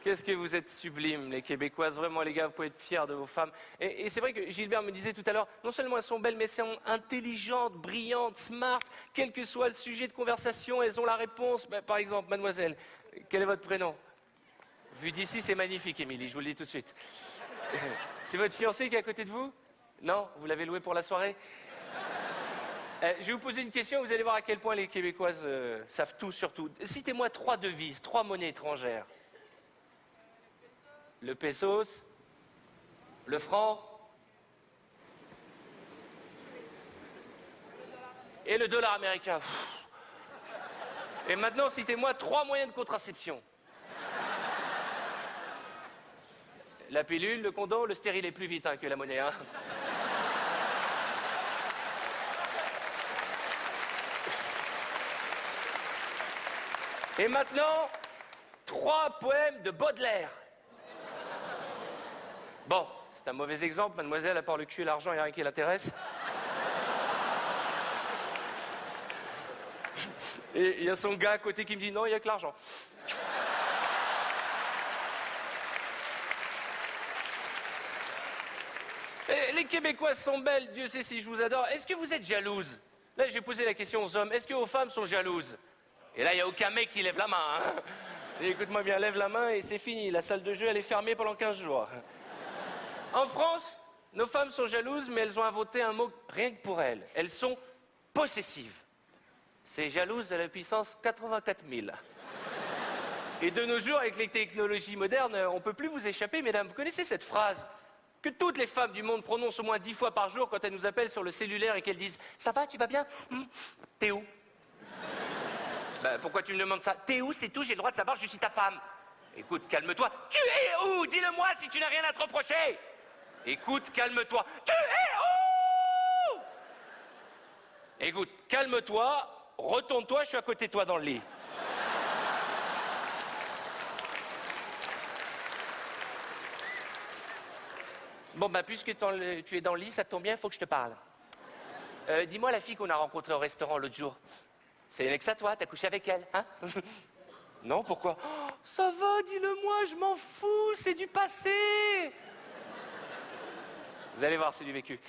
Qu'est-ce que vous êtes sublimes, les Québécoises. Vraiment, les gars, vous pouvez être fiers de vos femmes. Et c'est vrai que Gilbert me disait tout à l'heure, non seulement elles sont belles, mais elles sont intelligentes, brillantes, smart. Quel que soit le sujet de conversation, elles ont la réponse. Ben, par exemple, mademoiselle, quel est votre prénom? Vu d'ici, c'est magnifique, Émilie, je vous le dis tout de suite. C'est votre fiancé qui est à côté de vous? Non? Vous l'avez loué pour la soirée? Je vais vous poser une question, vous allez voir à quel point les Québécoises savent tout sur tout. Citez-moi 3 devises, 3 monnaies étrangères. Le pesos, le franc et le dollar américain. Et maintenant, citez-moi 3 moyens de contraception. La pilule, le condom, le stérile est plus vite hein, que la monnaie. Hein. Et maintenant, 3 poèmes de Baudelaire. Bon, c'est un mauvais exemple, mademoiselle, à part le cul et l'argent, il n'y a rien qui l'intéresse. Et il y a son gars à côté qui me dit non, il n'y a que l'argent. Et les Québécoises sont belles, Dieu sait si je vous adore. Est-ce que vous êtes jalouses? Là, j'ai posé la question aux hommes, est-ce que vos femmes sont jalouses? Et là, il n'y a aucun mec qui lève la main. Hein. Écoute-moi bien, lève la main et c'est fini. La salle de jeu, elle est fermée pendant 15 jours. En France, nos femmes sont jalouses, mais elles ont inventé un mot rien que pour elles. Elles sont possessives. C'est jalouse à la puissance 84 000. Et de nos jours, avec les technologies modernes, on ne peut plus vous échapper, mesdames. Vous connaissez cette phrase que toutes les femmes du monde prononcent au moins 10 fois par jour quand elles nous appellent sur le cellulaire et qu'elles disent « Ça va, tu vas bien T'es où ?» Ben, pourquoi tu me demandes ça? T'es où, c'est tout, j'ai le droit de savoir, je suis ta femme. Écoute, calme-toi. Tu es où? Dis-le-moi si tu n'as rien à te reprocher. Écoute, calme-toi. Tu es où? Écoute, calme-toi, retourne-toi, je suis à côté de toi dans le lit. Bon, ben, puisque tu es dans le lit, ça tombe bien, il faut que je te parle. Dis-moi la fille qu'on a rencontrée au restaurant l'autre jour. C'est une ex à toi, t'as couché avec elle, hein? Non, pourquoi? Oh, ça va, dis-le-moi, je m'en fous, c'est du passé. Vous allez voir, c'est du vécu.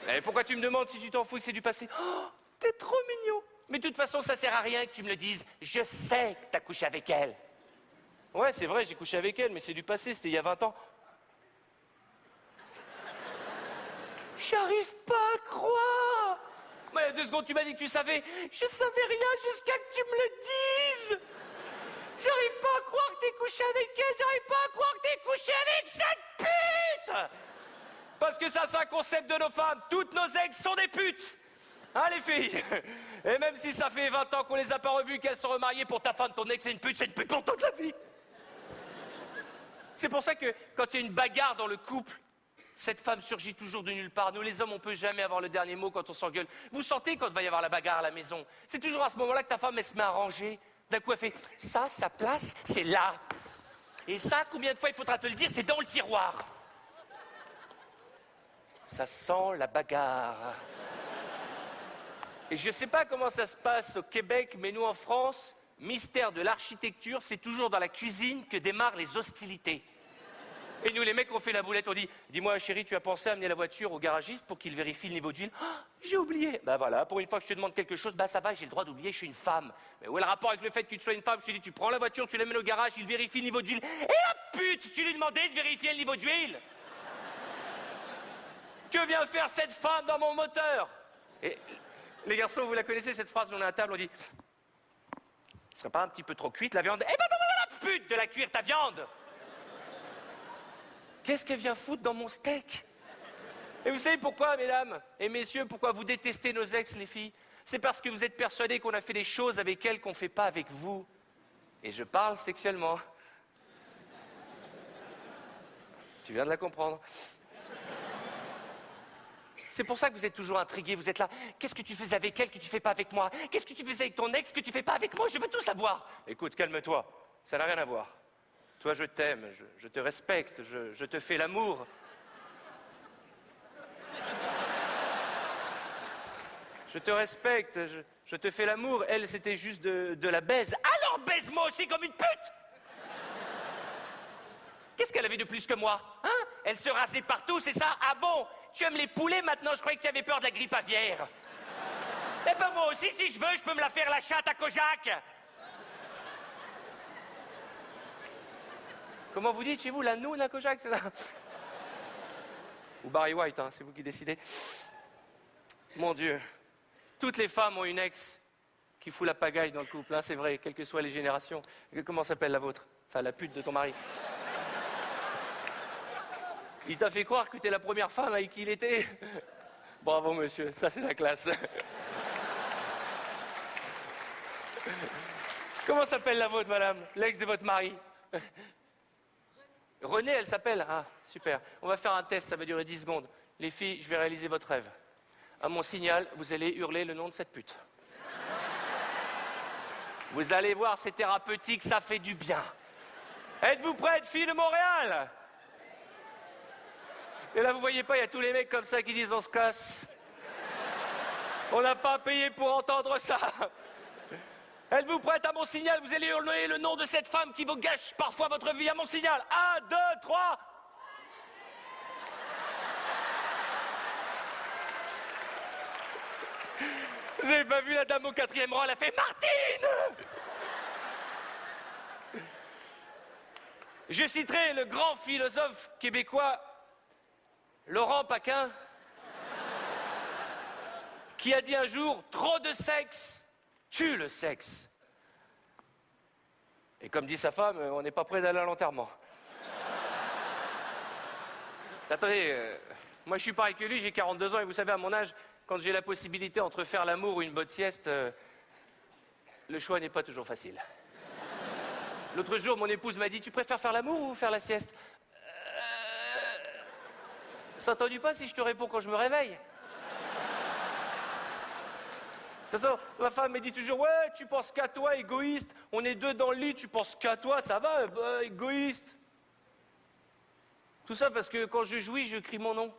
Et pourquoi tu me demandes si tu t'en fous et que c'est du passé? Oh, t'es trop mignon. Mais de toute façon, ça sert à rien que tu me le dises. Je sais que t'as couché avec elle. Ouais, c'est vrai, j'ai couché avec elle, mais c'est du passé, c'était il y a 20 ans. J'arrive pas à croire. Mais il y a 2 secondes, tu m'as dit que tu savais. Je savais rien jusqu'à que tu me le dises. J'arrive pas à croire que t'es couché avec elle. J'arrive pas à croire que t'es couché avec cette pute. Parce que ça, c'est un concept de nos femmes. Toutes nos ex sont des putes. Hein, les filles? Et même si ça fait 20 ans qu'on les a pas revues, qu'elles sont remariées, pour ta femme, ton ex c'est une pute pour toute la vie. C'est pour ça que quand il y a une bagarre dans le couple, Cette femme surgit toujours de nulle part. Nous, les hommes, on peut jamais avoir le dernier mot quand on s'engueule. Vous sentez quand il va y avoir la bagarre à la maison. C'est toujours à ce moment-là que ta femme, elle se met à ranger. D'un coup, elle fait « ça, sa place, c'est là. Et ça, combien de fois il faudra te le dire, c'est dans le tiroir. » Ça sent la bagarre. Et je ne sais pas comment ça se passe au Québec, mais nous, en France, mystère de l'architecture, c'est toujours dans la cuisine que démarrent les hostilités. Et nous, les mecs, on fait la boulette, on dit « Dis-moi, chérie, tu as pensé à amener la voiture au garagiste pour qu'il vérifie le niveau d'huile ?»« Ah, j'ai oublié. » Ben voilà, pour une fois que je te demande quelque chose, ben ça va, j'ai le droit d'oublier, je suis une femme. Mais où est le rapport avec le fait que tu sois une femme? Je te dis, tu prends la voiture, tu l'amènes au garage, il vérifie le niveau d'huile. Et la pute, tu lui demandais de vérifier le niveau d'huile? Que vient faire cette femme dans mon moteur? Et les garçons, vous la connaissez, cette phrase, on est à table, on dit « Ce serait pas un petit peu trop cuite, la viande ?»« Eh ben, demande à la pute de la cuire, ta viande !» Qu'est-ce qu'elle vient foutre dans mon steak? Et vous savez pourquoi, mesdames et messieurs, pourquoi vous détestez nos ex, les filles? C'est parce que vous êtes persuadés qu'on a fait des choses avec elles qu'on ne fait pas avec vous. Et je parle sexuellement. Tu viens de la comprendre. C'est pour ça que vous êtes toujours intrigués, vous êtes là. Qu'est-ce que tu faisais avec elle que tu ne fais pas avec moi? Qu'est-ce que tu faisais avec ton ex que tu ne fais pas avec moi? Je veux tout savoir. Écoute, calme-toi, ça n'a rien à voir. Toi, je t'aime, je te respecte, je te fais l'amour. Je te respecte, je te fais l'amour. Elle, c'était juste de la baise. Alors baise-moi aussi comme une pute! Qu'est-ce qu'elle avait de plus que moi? Hein? Elle se rasait partout, c'est ça? Ah bon? Tu aimes les poulets maintenant? Je croyais que tu avais peur de la grippe aviaire. Eh ben moi aussi, si je veux, je peux me la faire la chatte à Kojak. Comment vous dites chez vous, la noune à Kojak, c'est ça? Ou Barry White, hein, c'est vous qui décidez. Mon Dieu, toutes les femmes ont une ex qui fout la pagaille dans le couple, hein, c'est vrai, quelles que soient les générations. Comment s'appelle la vôtre? Enfin, la pute de ton mari. Il t'a fait croire que tu es la première femme avec qui il était? Bravo, monsieur, ça c'est la classe. Comment s'appelle la vôtre, madame? L'ex de votre mari? Renée, elle s'appelle? Ah, super. On va faire un test, ça va durer 10 secondes. Les filles, je vais réaliser votre rêve. À mon signal, vous allez hurler le nom de cette pute. Vous allez voir, c'est thérapeutique, ça fait du bien. Êtes-vous prêtes, filles de Montréal? Et là, vous voyez pas, il y a tous les mecs comme ça qui disent on se casse. On n'a pas payé pour entendre ça. Êtes-vous prête? À mon signal, vous allez hurler le nom de cette femme qui vous gâche parfois votre vie. À mon signal. 1, 2, 3. Vous n'avez pas vu la dame au 4e rang? Elle a fait Martine. Je citerai le grand philosophe québécois Laurent Paquin, qui a dit un jour « Trop de sexe tue le sexe ». Et comme dit sa femme, on n'est pas prêt d'aller à l'enterrement. Attendez, moi je suis pareil que lui, j'ai 42 ans et vous savez, à mon âge, quand j'ai la possibilité entre faire l'amour ou une bonne sieste, le choix n'est pas toujours facile. L'autre jour, mon épouse m'a dit « Tu préfères faire l'amour ou faire la sieste ?» Ça entendu pas si je te réponds quand je me réveille? De toute façon, ma femme me dit toujours « Ouais, tu penses qu'à toi, égoïste. On est deux dans le lit, tu penses qu'à toi, ça va, bah, égoïste. » Tout ça parce que quand je jouis, je crie mon nom.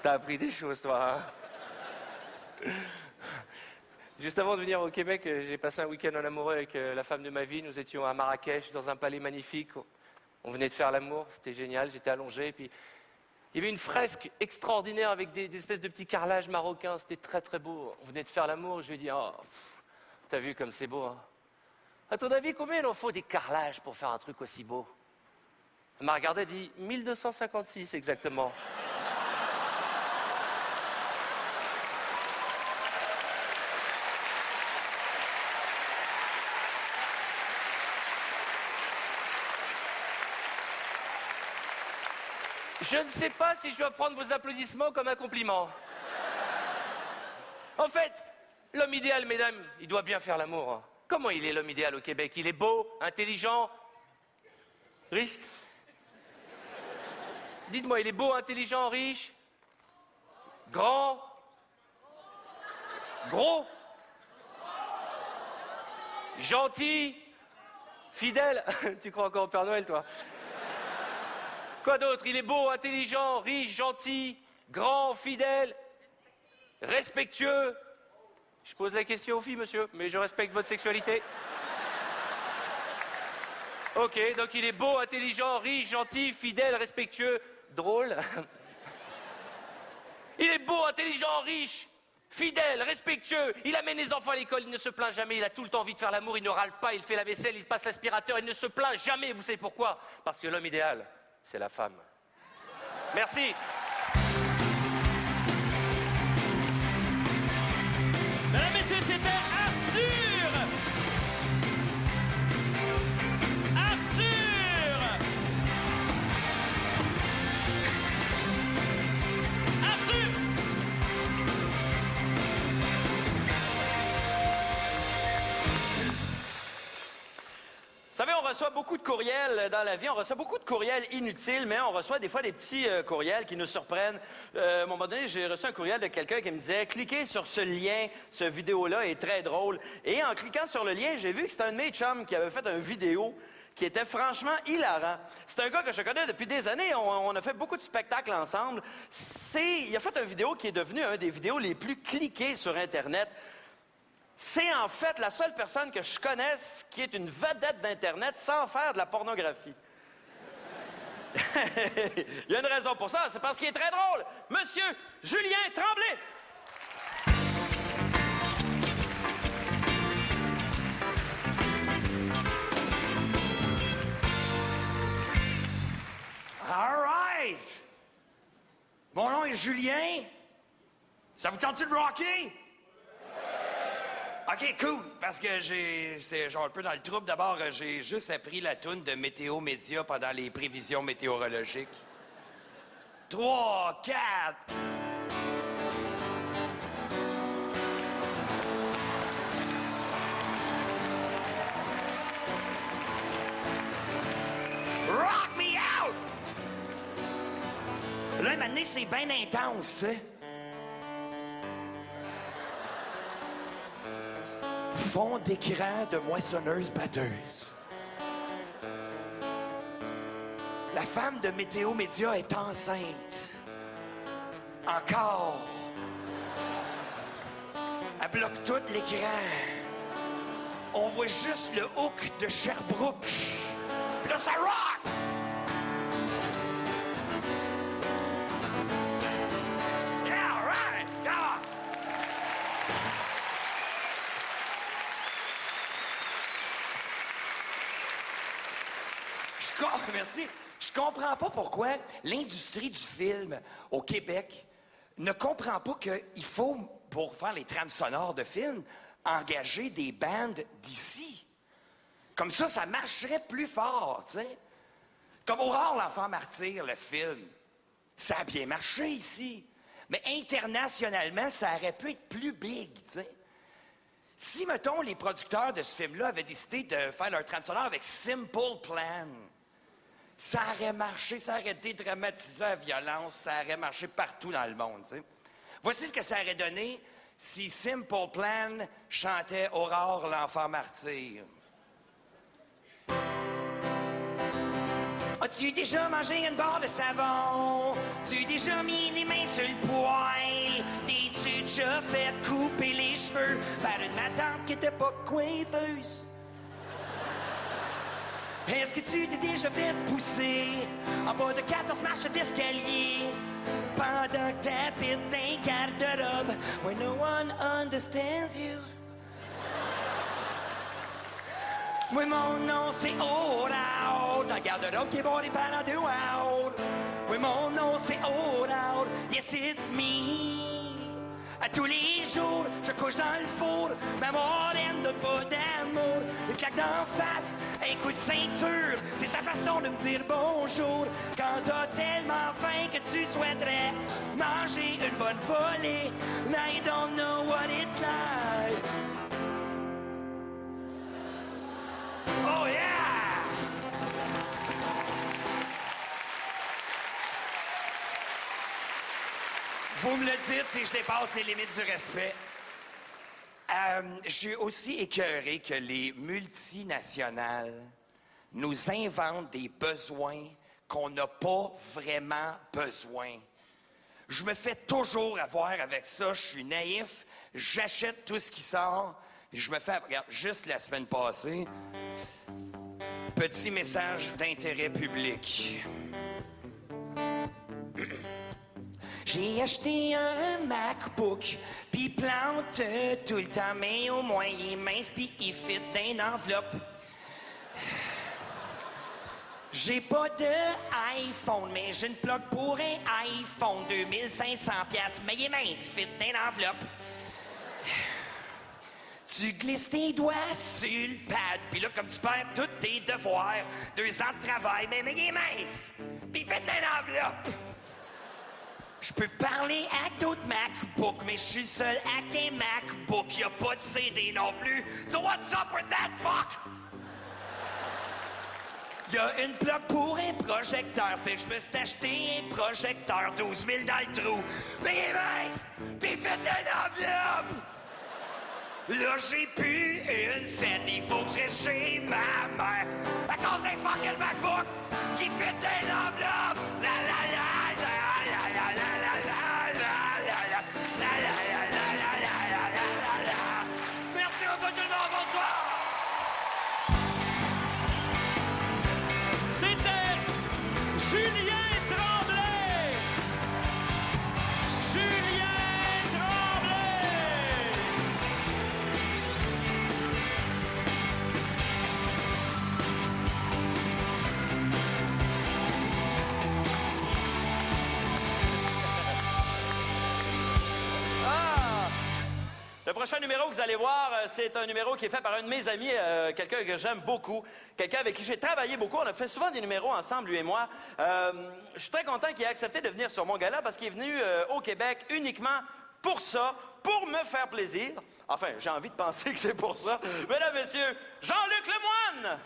T'as appris des choses, toi, hein? Juste avant de venir au Québec, j'ai passé un week-end en amoureux avec la femme de ma vie. Nous étions à Marrakech, dans un palais magnifique. On venait de faire l'amour, c'était génial. J'étais allongé, et puis il y avait une fresque extraordinaire avec des espèces de petits carrelages marocains. C'était très, très beau. On venait de faire l'amour. Je lui ai dit, oh, t'as vu comme c'est beau, hein? À ton avis, combien il en faut des carrelages pour faire un truc aussi beau? Elle m'a regardé et dit, 1256 exactement. Je ne sais pas si je dois prendre vos applaudissements comme un compliment. En fait, L'homme idéal, mesdames, il doit bien faire l'amour. Hein. Comment il est l'homme idéal au Québec? Il est beau, intelligent, riche? Dites-moi, il est beau, intelligent, riche? Grand? Gros? Gentil? Fidèle? Tu crois encore au Père Noël, toi? Quoi d'autre? Il est beau, intelligent, riche, gentil, grand, fidèle, respectueux. Je pose la question aux filles, monsieur, mais je respecte votre sexualité. Ok, donc il est beau, intelligent, riche, gentil, fidèle, respectueux, drôle. Il est beau, intelligent, riche, fidèle, respectueux. Il amène les enfants à l'école, il ne se plaint jamais. Il a tout le temps envie de faire l'amour, il ne râle pas, il fait la vaisselle, il passe l'aspirateur, il ne se plaint jamais. Vous savez pourquoi? Parce que l'homme idéal, c'est la femme. Merci. Mesdames, messieurs, c'était Arthur! Arthur! Arthur! Vous savez, on reçoit beaucoup de courriels dans la vie, on reçoit beaucoup de courriels inutiles, mais on reçoit des fois des petits courriels qui nous surprennent. À un moment donné, j'ai reçu un courriel de quelqu'un qui me disait « Cliquez sur ce lien, ce vidéo-là est très drôle. » Et en cliquant sur le lien, j'ai vu que c'était un de mes chums qui avait fait une vidéo qui était franchement hilarant. C'est un gars que je connais depuis des années, on a fait beaucoup de spectacles ensemble. Il a fait une vidéo qui est devenue un des vidéos les plus cliquées sur Internet. C'est en fait la seule personne que je connaisse qui est une vedette d'Internet sans faire de la pornographie. Il y a une raison pour ça, c'est parce qu'il est très drôle. Monsieur Julien Tremblay! All right! Mon nom est Julien. Ça vous tente-tu de rocker? OK, cool, parce que c'est genre un peu dans le trouble. D'abord, j'ai juste appris la toune de Météo Média pendant les prévisions météorologiques. 3, 4... Rock me out! Là, maintenant, c'est bien intense, tu sais. Fond d'écran de moissonneuse-batteuse. La femme de Météo Média est enceinte. Encore. Elle bloque tout l'écran. On voit juste le hook de Sherbrooke. Puis là, ça rock! Yeah, all right! Yeah! Merci. Je comprends pas pourquoi l'industrie du film au Québec ne comprend pas qu'il faut, pour faire les trames sonores de films, engager des bandes d'ici. Comme ça marcherait plus fort, tu sais. Comme Aurore, l'enfant martyr, le film. Ça a bien marché ici. Mais internationalement, ça aurait pu être plus big, tu sais. Si, mettons, les producteurs de ce film-là avaient décidé de faire leur trame sonore avec Simple Plan, ça aurait marché, ça aurait dédramatisé la violence, ça aurait marché partout dans le monde, tu sais. Voici ce que ça aurait donné si Simple Plan chantait Aurore, l'enfant martyr. As-tu déjà mangé une barre de savon? Tu déjà mis les mains sur le poêle? T'es-tu déjà fait couper les cheveux par une matante qui était pas coiffeuse? Est-ce que tu t'es déjà fait pousser en bas de 14 marches d'escalier pendant que t'habites d'un garde-robe where no one understands you? Oui, mon nom c'est Old Out, un garde-robe qui est bordé par un deux-out. Oui, mon nom c'est Old Out, yes it's me. À tous les jours, je couche dans le four, ma moraine donne pas d'amour. une claque d'en face, un coup de ceinture. C'est sa façon de me dire bonjour. Quand t'as tellement faim que tu souhaiterais manger une bonne volée. Now you don't know what it's like. Oh yeah! Vous me le dites si je dépasse les limites du respect. Je suis aussi écœuré que les multinationales nous inventent des besoins qu'on n'a pas vraiment besoin. Je me fais toujours avoir avec ça. Je suis naïf. J'achète tout ce qui sort. Puis je me fais... Regarde, juste la semaine passée, petit message d'intérêt public. J'ai acheté un MacBook, puis plante tout le temps, mais au moins il est mince, puis il fit dans une enveloppe. J'ai pas de iPhone, mais j'ai une plug pour un iPhone, 2500$, mais il est mince, fit dans une enveloppe. Tu glisses tes doigts sur le pad, puis là, comme tu perds tous tes devoirs, 2 ans de travail, mais il est mince, puis il fit dans une enveloppe. Je peux parler avec d'autres MacBooks, mais je suis seul avec un MacBook. Y'a pas de CD non plus. So what's up with that fuck? Y'a une plug pour un projecteur. Fait que je me suis acheté un projecteur, 12 000 dans le trou. Mais il est mince, pis il fait de l'enveloppe. Là, j'ai plus une scène. Il faut que je reste chez ma mère. À cause d'un fucking MacBook qui fait de l'enveloppe. La la la la. Merci beaucoup tout le monde, bonsoir! C'était Julien Tremblay! Julien Tremblay! Le prochain numéro que vous allez voir, c'est un numéro qui est fait par un de mes amis, quelqu'un que j'aime beaucoup, quelqu'un avec qui j'ai travaillé beaucoup. On a fait souvent des numéros ensemble, lui et moi. Je suis très content qu'il ait accepté de venir sur mon gala parce qu'il est venu au Québec uniquement pour ça, pour me faire plaisir. Enfin, j'ai envie de penser que c'est pour ça. Mesdames, Messieurs, Jean-Luc Lemoine!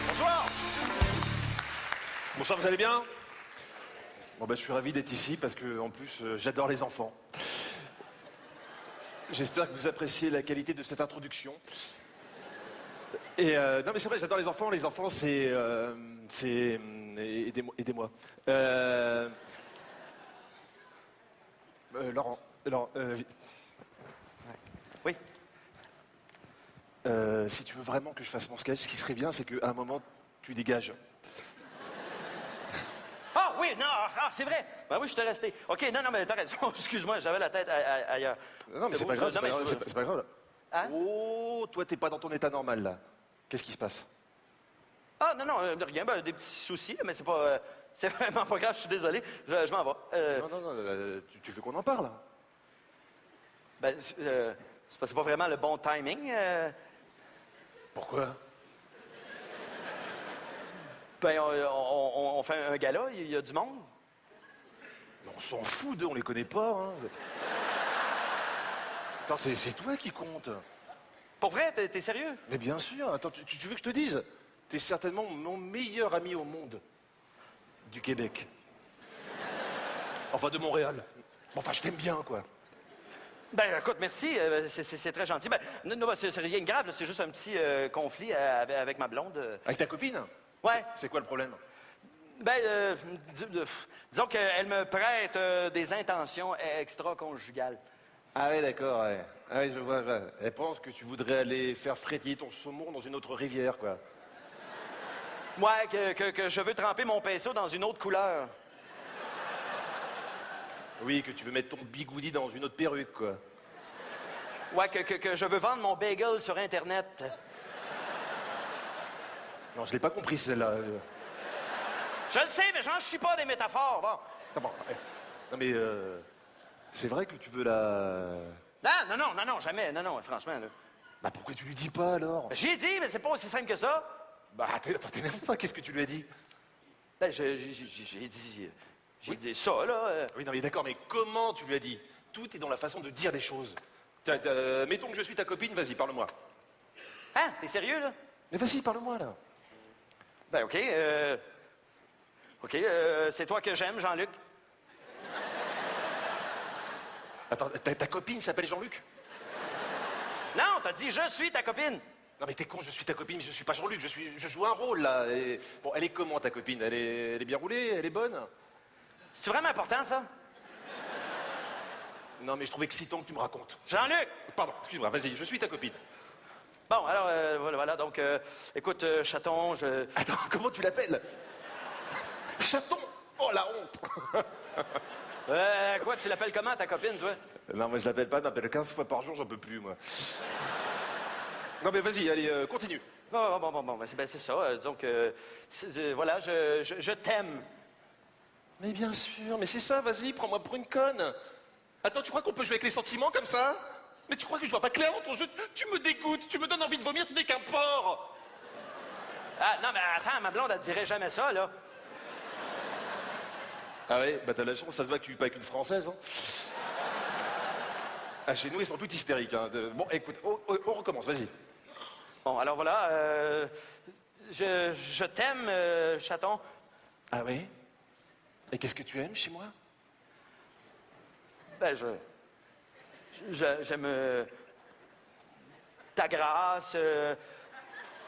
Bonsoir. Bonsoir, vous allez bien? Bon, ben, je suis ravi d'être ici parce que, en plus, j'adore les enfants. J'espère que vous appréciez la qualité de cette introduction. Et non, mais c'est vrai, j'adore les enfants. Les enfants, c'est aidez-moi. Laurent, Oui. Si tu veux vraiment que je fasse mon sketch, ce qui serait bien, c'est qu'à un moment, tu dégages. Ah oui, non, c'est vrai. Ben oui, je t'ai resté. OK, non, mais t'as raison. Excuse-moi, j'avais la tête ailleurs. Non, mais c'est bon, pas grave, non, mais c'est pas grave. Hein? Oh, toi, t'es pas dans ton état normal, là. Qu'est-ce qui se passe? Ah, non, rien. Ben, des petits soucis, là, mais c'est pas... c'est vraiment pas grave, je suis désolé. Je m'en vais. Non, tu veux qu'on en parle? Ben, c'est pas vraiment le bon timing. Pourquoi? Ben, on fait un gala, il y a du monde. Mais on s'en fout d'eux, on les connaît pas, hein. Attends, c'est toi qui compte. Pour vrai, t'es sérieux? Mais bien sûr, attends, tu veux que je te dise? T'es certainement mon meilleur ami au monde. Du Québec. Enfin, de Montréal. Enfin, je t'aime bien, quoi. Ben, écoute, merci, c'est très gentil. Ben, non, c'est rien de grave, là, c'est juste un petit conflit avec ma blonde. Avec ta copine? Ouais. C'est quoi le problème? Ben, disons qu'elle me prête des intentions extra-conjugales. Ah oui, d'accord, ouais. Ah oui, je vois. Elle pense que tu voudrais aller faire frétiller ton saumon dans une autre rivière, quoi. Ouais, que je veux tremper mon pinceau dans une autre couleur. Oui, que tu veux mettre ton bigoudi dans une autre perruque, quoi. Ouais, que je veux vendre mon bagel sur Internet. Non, je l'ai pas compris, celle-là. Je le sais, mais j'en suis pas des métaphores, bon. Attends, bon, non mais, C'est vrai que tu veux la... Non, jamais. Non, franchement, là. Bah pourquoi tu lui dis pas alors? J'ai dit, mais c'est pas aussi simple que ça. Bah attends, t'énerve pas, qu'est-ce que tu lui as dit? Ben, j'ai dit ça, là. Oui, non mais d'accord, mais comment tu lui as dit? Tout est dans la façon de dire les choses. Tiens, mettons que je suis ta copine, vas-y, parle-moi. Hein? T'es sérieux, là? Mais vas-y, parle-moi, là. Ben, OK, c'est toi que j'aime, Jean-Luc. Attends, ta copine s'appelle Jean-Luc? Non, t'as dit je suis ta copine. Non mais t'es con, je suis ta copine, je suis pas Jean-Luc, je joue un rôle, là. Bon, elle est comment, ta copine? Elle est bien roulée? Elle est bonne? C'est vraiment important, ça? Non mais je trouve excitant que tu me racontes. Jean-Luc! Pardon, excuse-moi, vas-y, je suis ta copine. Bon, alors, voilà, donc, écoute, chaton, Attends, comment tu l'appelles? Chaton? Oh, la honte! Quoi, tu l'appelles comment, ta copine, toi? Non, moi je l'appelle pas, elle m'appelle 15 fois par jour, j'en peux plus, moi. Non mais vas-y, allez, continue. Bon, c'est ça, donc, voilà, je t'aime. Mais bien sûr, mais c'est ça, vas-y, prends-moi pour une conne. Attends, tu crois qu'on peut jouer avec les sentiments comme ça? Mais tu crois que je vois pas clair dans ton jeu? Tu me dégoûtes, tu me donnes envie de vomir, tu n'es qu'un porc. Ah, non, mais attends, ma blonde, elle dirait jamais ça, là. Ah ouais, bah t'as la chance, ça se voit que tu vis pas avec une Française, hein. Ah, chez nous, ils sont tous hystériques, hein. Bon, écoute, on recommence, vas-y. Bon, alors voilà, je t'aime, chaton. Ah oui? Et qu'est-ce que tu aimes chez moi? Ben, j'aime ta grâce,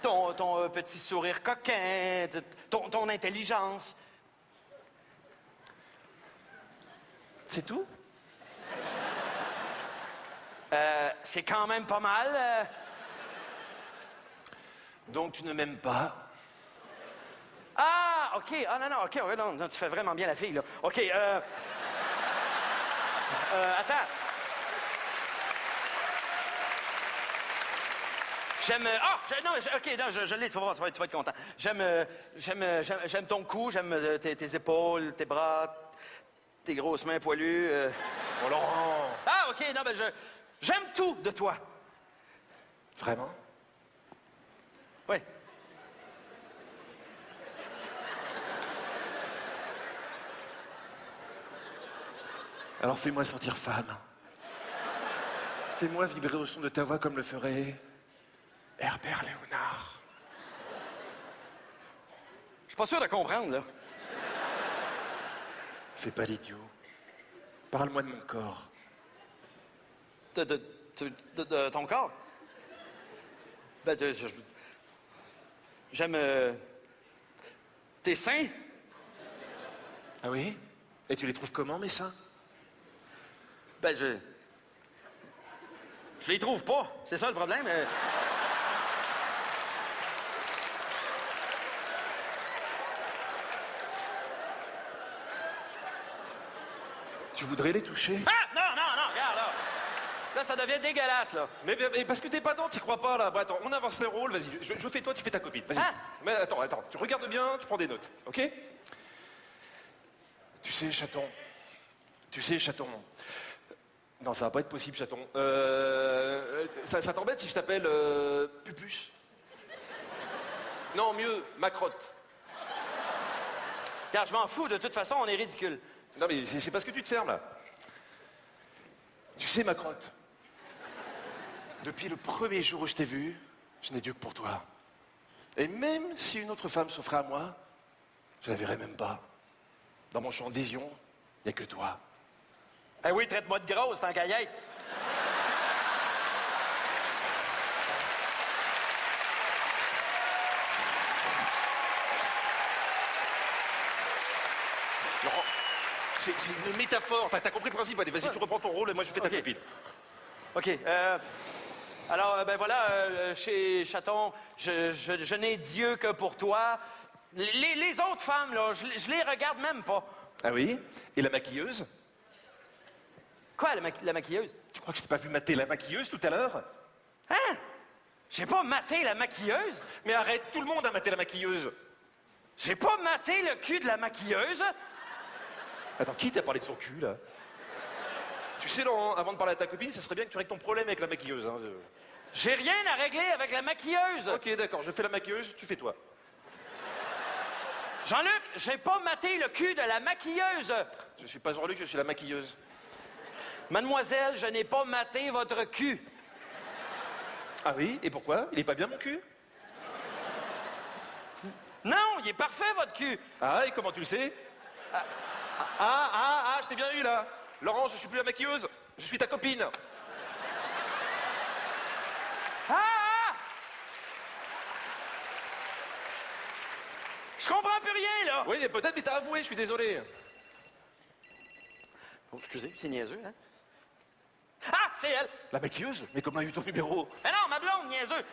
ton petit sourire coquin, ton intelligence. C'est tout? C'est quand même pas mal. Donc tu ne m'aimes pas? Ah, OK. Ah, non, OK. Ouais, non, tu fais vraiment bien la fille, là. OK, attends. J'aime... OK, non, je l'ai, tu vas voir, tu vas être content. J'aime ton cou, j'aime tes épaules, tes bras, tes grosses mains poilues. Oh, Laurent! Ah, OK, non, ben j'aime tout de toi. Vraiment? Oui. Alors fais-moi sentir femme. Fais-moi vibrer au son de ta voix comme le ferait Herbert Léonard. Je suis pas sûr de comprendre, là. Fais pas l'idiot. Parle-moi de mon corps. De ton corps? Ben, j'aime tes seins. Ah oui? Et tu les trouves comment, mes seins? Ben, je les trouve pas. C'est ça le problème. Tu voudrais les toucher? Ah! Non, regarde, là. Là, ça devient dégueulasse, là. Mais parce que t'es pas dedans, t'y crois pas, là. Bon, attends, on avance les rôles, vas-y. Je fais toi, tu fais ta copine, vas-y. Ah! Mais attends, tu regardes bien, tu prends des notes, OK? Tu sais, chaton... Non, ça va pas être possible, chaton. Ça t'embête si je t'appelle Pupus? Non, mieux, Macrotte. Regarde, je m'en fous. De toute façon, on est ridicule. Non, mais c'est parce que tu te fermes, là. Tu sais, Macrotte, depuis le premier jour où je t'ai vu, je n'ai Dieu que pour toi. Et même si une autre femme s'offrait à moi, je la verrais même pas. Dans mon champ de vision, il n'y a que toi. Eh oui, traite-moi de grosse, tant qu'à y être. Laurent, c'est une métaphore. T'as compris le principe? Allez, vas-y, tu reprends ton rôle et moi je fais ta copine. OK. Alors, ben voilà, chez Chaton, je n'ai Dieu que pour toi. Les autres femmes, là, je les regarde même pas. Ah oui? Et la maquilleuse? Quoi, la maquilleuse? Tu crois que je t'ai pas vu mater la maquilleuse tout à l'heure? Hein? J'ai pas maté la maquilleuse? Mais arrête, tout le monde a maté la maquilleuse. J'ai pas maté le cul de la maquilleuse? Attends, qui t'a parlé de son cul, là? sais, Laurent, avant de parler à ta copine, ça serait bien que tu règles ton problème avec la maquilleuse. Hein. J'ai rien à régler avec la maquilleuse. Ok, d'accord, je fais la maquilleuse, tu fais toi. Jean-Luc, j'ai pas maté le cul de la maquilleuse. Je suis pas Jean-Luc, je suis la maquilleuse. Mademoiselle, je n'ai pas maté votre cul. Ah oui? Et pourquoi? Il est pas bien mon cul? Non, il est parfait, votre cul. Ah, et comment tu le sais? Je t'ai bien eu là. Laurent, je suis plus la maquilleuse, je suis ta copine. Je comprends plus rien, là. Oui, mais peut-être, mais t'as avoué, je suis désolé. Oh, excusez, c'est niaiseux, hein? Ah, c'est elle. La maquilleuse? Mais comment a eu ton numéro? Mais non, ma blonde, niaiseux.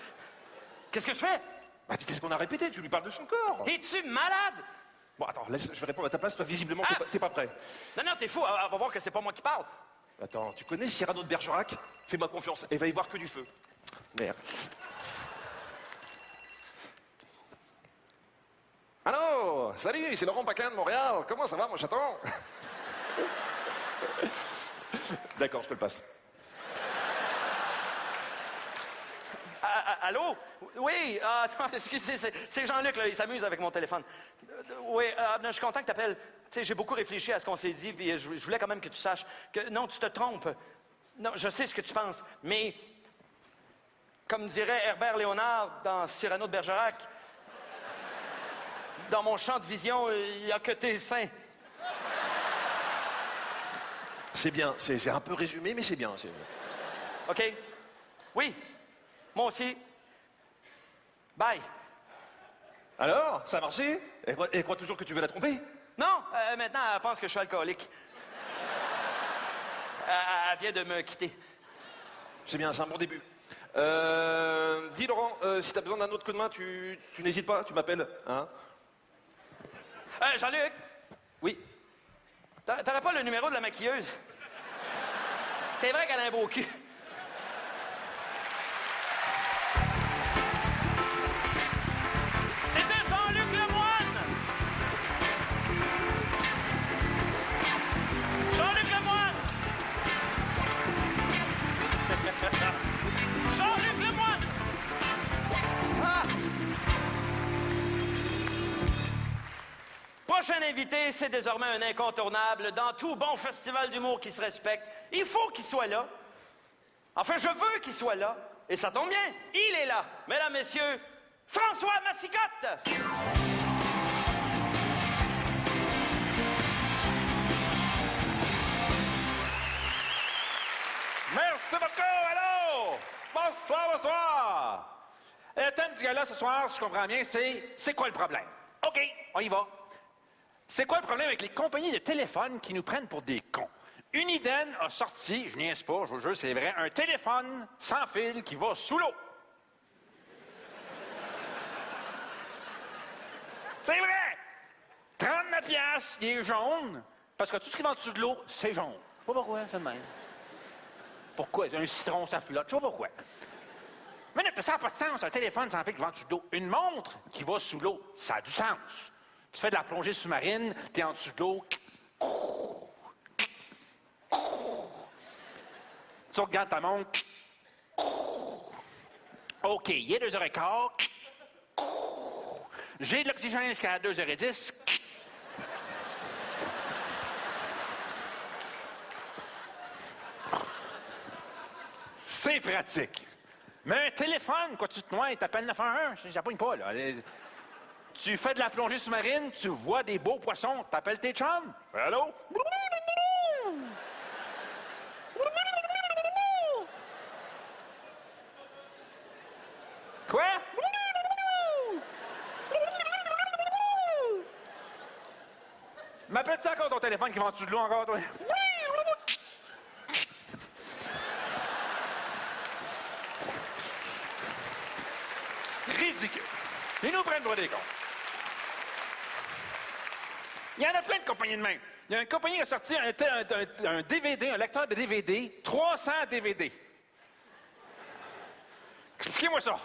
Qu'est-ce que je fais? Bah, tu fais ce qu'on a répété, tu lui parles de son corps. Es-tu malade? Bon, attends, laisse, je vais répondre à ta place, toi, visiblement, t'es pas prêt. Non, non, t'es fou, on va voir que c'est pas moi qui parle. Attends, tu connais Cyrano de Bergerac? Fais-moi confiance, et va y voir que du feu. Merde. Allô? Salut, c'est Laurent Paquin de Montréal. Comment ça va, mon chaton? D'accord, je te le passe. Allô? Oui, non, excusez, c'est Jean-Luc, là, il s'amuse avec mon téléphone. Oui, je suis content que t'appelles. Tu sais, j'ai beaucoup réfléchi à ce qu'on s'est dit, puis je voulais quand même que tu saches que non, tu te trompes. Non, je sais ce que tu penses, mais comme dirait Herbert Léonard dans Cyrano de Bergerac, dans mon champ de vision, il n'y a que tes seins. C'est bien, c'est un peu résumé, mais c'est bien. OK? Oui, moi aussi. Bye. Alors, ça a marché? Elle croit toujours que tu veux la tromper? Non, maintenant, elle pense que je suis alcoolique. Elle vient de me quitter. C'est bien, c'est un bon début. Dis, Laurent, si t'as besoin d'un autre coup de main, tu n'hésites pas, tu m'appelles, hein? Jean-Luc? Oui. T'aurais pas le numéro de la maquilleuse? C'est vrai qu'elle a un beau cul. C'était Jean-Luc Lemoine! Jean-Luc Lemoine! Jean-Luc Lemoine! Ah! Prochain invité, c'est désormais un incontournable dans tout bon festival d'humour qui se respecte. Il faut qu'il soit là. Enfin, je veux qu'il soit là. Et ça tombe bien, il est là. Mesdames, Messieurs, François Massicotte! Merci beaucoup, allô! Bonsoir, bonsoir! Le thème du gala ce soir, si je comprends bien, c'est quoi le problème? OK, on y va. C'est quoi le problème avec les compagnies de téléphone qui nous prennent pour des cons? Uniden a sorti, je niaise pas, je vous jure, c'est vrai, un téléphone sans fil qui va sous l'eau. C'est vrai! 39 piastres, il est jaune, parce que tout ce qui va en dessous de l'eau, c'est jaune. Je sais pas pourquoi, c'est de même. Pourquoi? Un citron, ça flotte, je sais pas pourquoi. Mais non, ça n'a pas de sens, un téléphone sans fil qui va en dessous de l'eau. Une montre qui va sous l'eau, ça a du sens. Tu fais de la plongée sous-marine, t'es en dessous de l'eau. Tu regardes ta montre. OK, il est 2h15. J'ai de l'oxygène jusqu'à 2h10. C'est pratique. Mais un téléphone, quoi, tu te noies, t'appelles 911, ça pogne pas, là. Tu fais de la plongée sous-marine, tu vois des beaux poissons, t'appelles tes chums. Allô? Quoi? M'appelle-tu encore ton téléphone qui va en dessous de l'eau encore, toi? Ridicule. Ils nous prennent pour des cons. Il y en a plein de compagnies de même. Il y a une compagnie qui a sorti un DVD, un lecteur de DVD, 300 DVD. Expliquez-moi ça.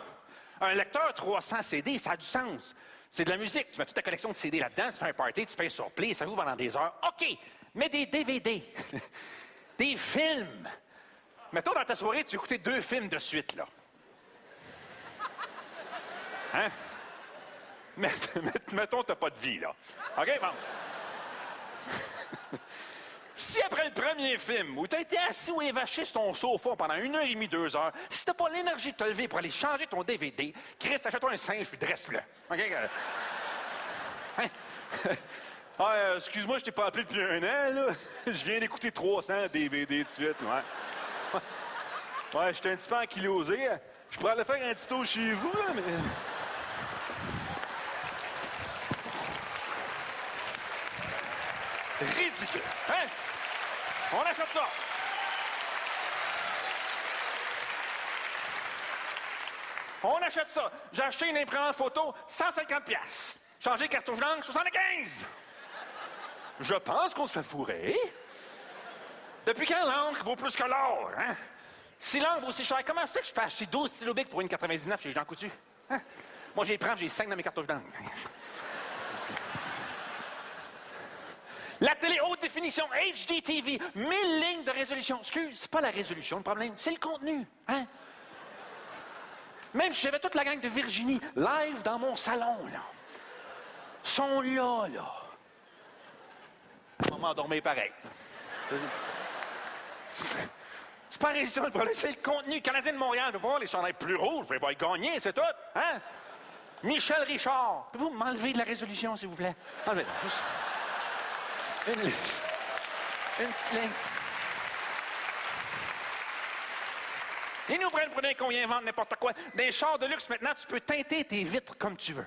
Un lecteur 300 CD, ça a du sens. C'est de la musique. Tu mets toute ta collection de CD là-dedans, tu fais un party, tu payes sur play, ça joue pendant des heures. OK, mais des DVD. Des films. Mettons, dans ta soirée, tu as écouté 2 films de suite, là. Hein? Mettons, t'as pas de vie, là. OK, bon. Si après le premier film, où t'as été assis ou évaché sur ton sofa pendant 1h30, 2 heures, si t'as pas l'énergie de te lever pour aller changer ton DVD, Chris, achète-toi un singe puis dresse-le. OK? Hein? Ah, excuse-moi, je t'ai pas appelé depuis 1 an, là. Je viens d'écouter 300 DVD de suite, ouais. Ouais, j'étais un petit peu ankylosé. Je pourrais aller faire un petit tour chez vous, là, mais... Ridicule, hein? On achète ça. On achète ça. J'ai acheté une imprimante photo, 150 $. Changer cartouche d'encre, 75. Je pense qu'on se fait fourrer. Depuis quand l'encre vaut plus que l'or, hein? Si l'encre vaut aussi cher, comment c'est que je peux acheter 12 stylos bics pour une 99 chez Jean Coutu? Hein? Moi, j'y prends, j'ai 5 dans mes cartouches d'encre. La télé haute définition, HDTV, 1000 lignes de résolution. Excuse, c'est pas la résolution le problème, c'est le contenu, hein? Même si j'avais toute la gang de Virginie live dans mon salon, là. Sont là. On va m'endormir pareil. C'est pas la résolution le problème, c'est le contenu. Canadien de Montréal, je veux voir les chandails plus rouges, je vais pas y gagner, c'est tout, hein? Michel Richard, pouvez-vous m'enlever de la résolution, s'il vous plaît? Enlevez-la, juste... Une petite ligne. Ils nous prennent pour des cons, ils inventent n'importe quoi. Des chars de luxe, maintenant, tu peux teinter tes vitres comme tu veux.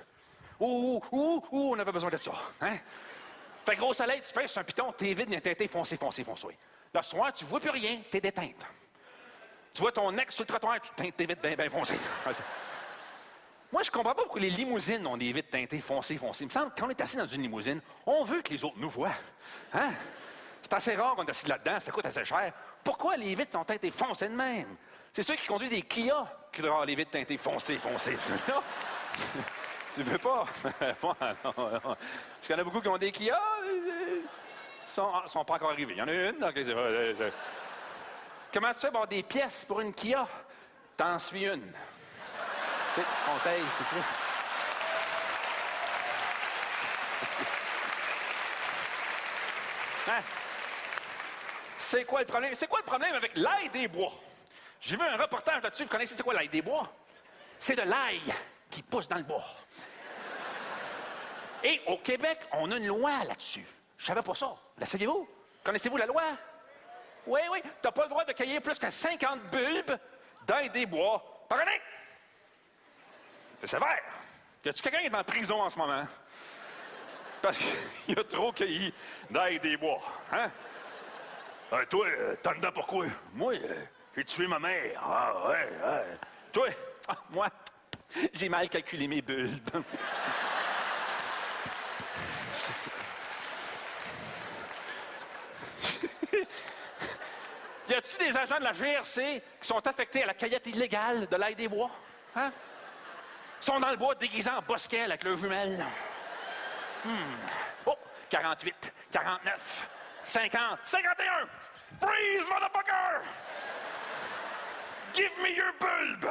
On avait besoin de ça. Hein? Fait gros soleil, tu pèses sur un piton, tes vitres viennent teinter foncé. Le soir, tu vois plus rien, t'es déteinte. Tu vois ton ex sur le trottoir, tu teintes tes vitres bien foncées. Moi, je comprends pas pourquoi les limousines ont des vitres teintées foncées. Il me semble que quand on est assis dans une limousine, on veut que les autres nous voient. Hein? C'est assez rare qu'on est assis là-dedans, ça coûte assez cher. Pourquoi les vitres sont teintées foncées de même? C'est ceux qui conduisent des Kia qui doivent avoir les vitres teintées foncées. Non? Tu veux pas? Non. Parce qu'il y en a beaucoup qui ont des Kia. Sont pas encore arrivés. Il y en a une. Donc, comment tu fais pour avoir des pièces pour une Kia? T'en suis une. Conseil, c'est tout. Hein? C'est quoi le problème? C'est quoi le problème avec l'ail des bois? J'ai vu un reportage là-dessus. Vous connaissez c'est quoi l'ail des bois? C'est de l'ail qui pousse dans le bois. Et au Québec, on a une loi là-dessus. Je savais pas ça. La saviez-vous? Connaissez-vous la loi? Oui. T'as pas le droit de cueillir plus que 50 bulbes d'ail des bois par année. C'est sévère. Y a-tu quelqu'un qui est en prison en ce moment? Parce qu'il a trop cueilli d'ail des bois. Hein? Toi, t'en dedans pourquoi? Moi, j'ai tué ma mère. Ah, ouais. Toi? Moi, j'ai mal calculé mes bulbes. Y a-tu des agents de la GRC qui sont affectés à la cueillette illégale de l'ail des bois? Hein? Ils sont dans le bois déguisés en bosquet avec leurs jumelles. Oh, 48, 49, 50, 51! Freeze, motherfucker! Give me your bulb!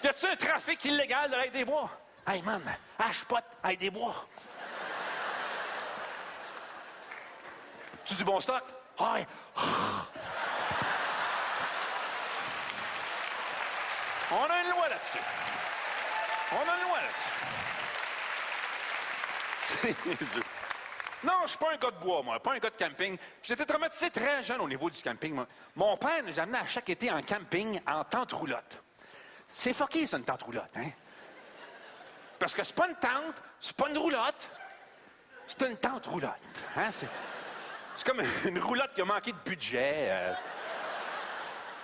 Y a-tu un trafic illégal de l'ail des bois? Hey man, hache-pot, ail des bois. Tu du bon stock? Ouais. On a une loi là-dessus. Non, je suis pas un gars de bois, moi, pas un gars de camping. J'étais traumatisé très jeune au niveau du camping, moi. Mon père nous amenait à chaque été en camping en tente roulotte. C'est fucké, ça, une tente roulotte, hein? Parce que c'est pas une tente, c'est pas une roulotte, c'est une tente roulotte. Hein? C'est comme une roulotte qui a manqué de budget.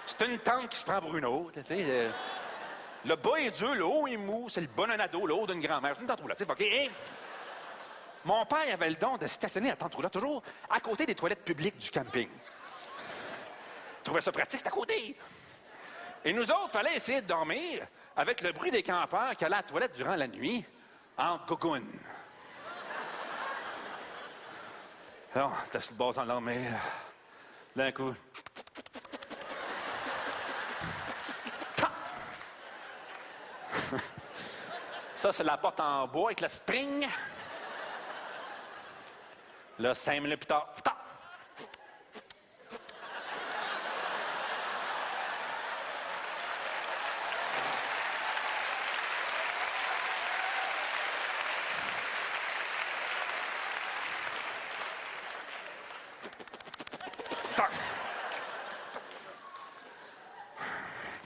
C'est une tente qui se prend pour une autre, tu sais. Le bas est dur, le haut est mou, c'est le bon ado, le haut d'une grand-mère. C'est une tente roulotte, tu sais, OK? Et mon père avait le don de stationner la tente roulotte toujours à côté des toilettes publiques du camping. Il trouvait ça pratique, c'était à côté. Et nous autres, il fallait essayer de dormir avec le bruit des campeurs qui allaient à la toilette durant la nuit en gogoune. Non, t'es sur le bord de l'endormir. D'un coup. Ça, c'est la porte en bois avec le spring. Là, 5 minutes plus tard.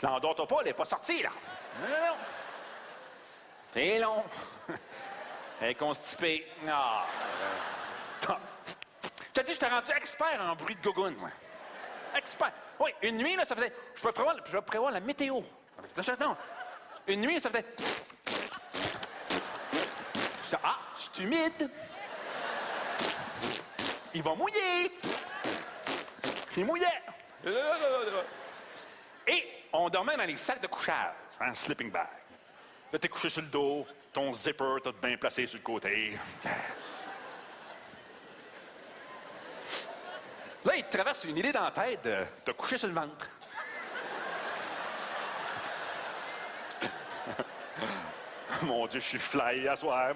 L'endors-toi pas, elle n'est pas sortie, là. Non. C'est long. Elle est constipée. Ah. Je te dis, je t'ai rendu expert en bruit de gogoune, moi. Expert. Oui, une nuit, là, ça faisait... Je vais prévoir la météo. Non. Une nuit, ça faisait... Ah, c'est humide. Il va mouiller. Il mouillait. Et on dormait dans les sacs de couchage, en sleeping bag. Là, t'es couché sur le dos, ton zipper, t'as bien placé sur le côté. Là, il te traverse une idée dans la tête de te coucher sur le ventre. Mon Dieu, je suis fly à soir.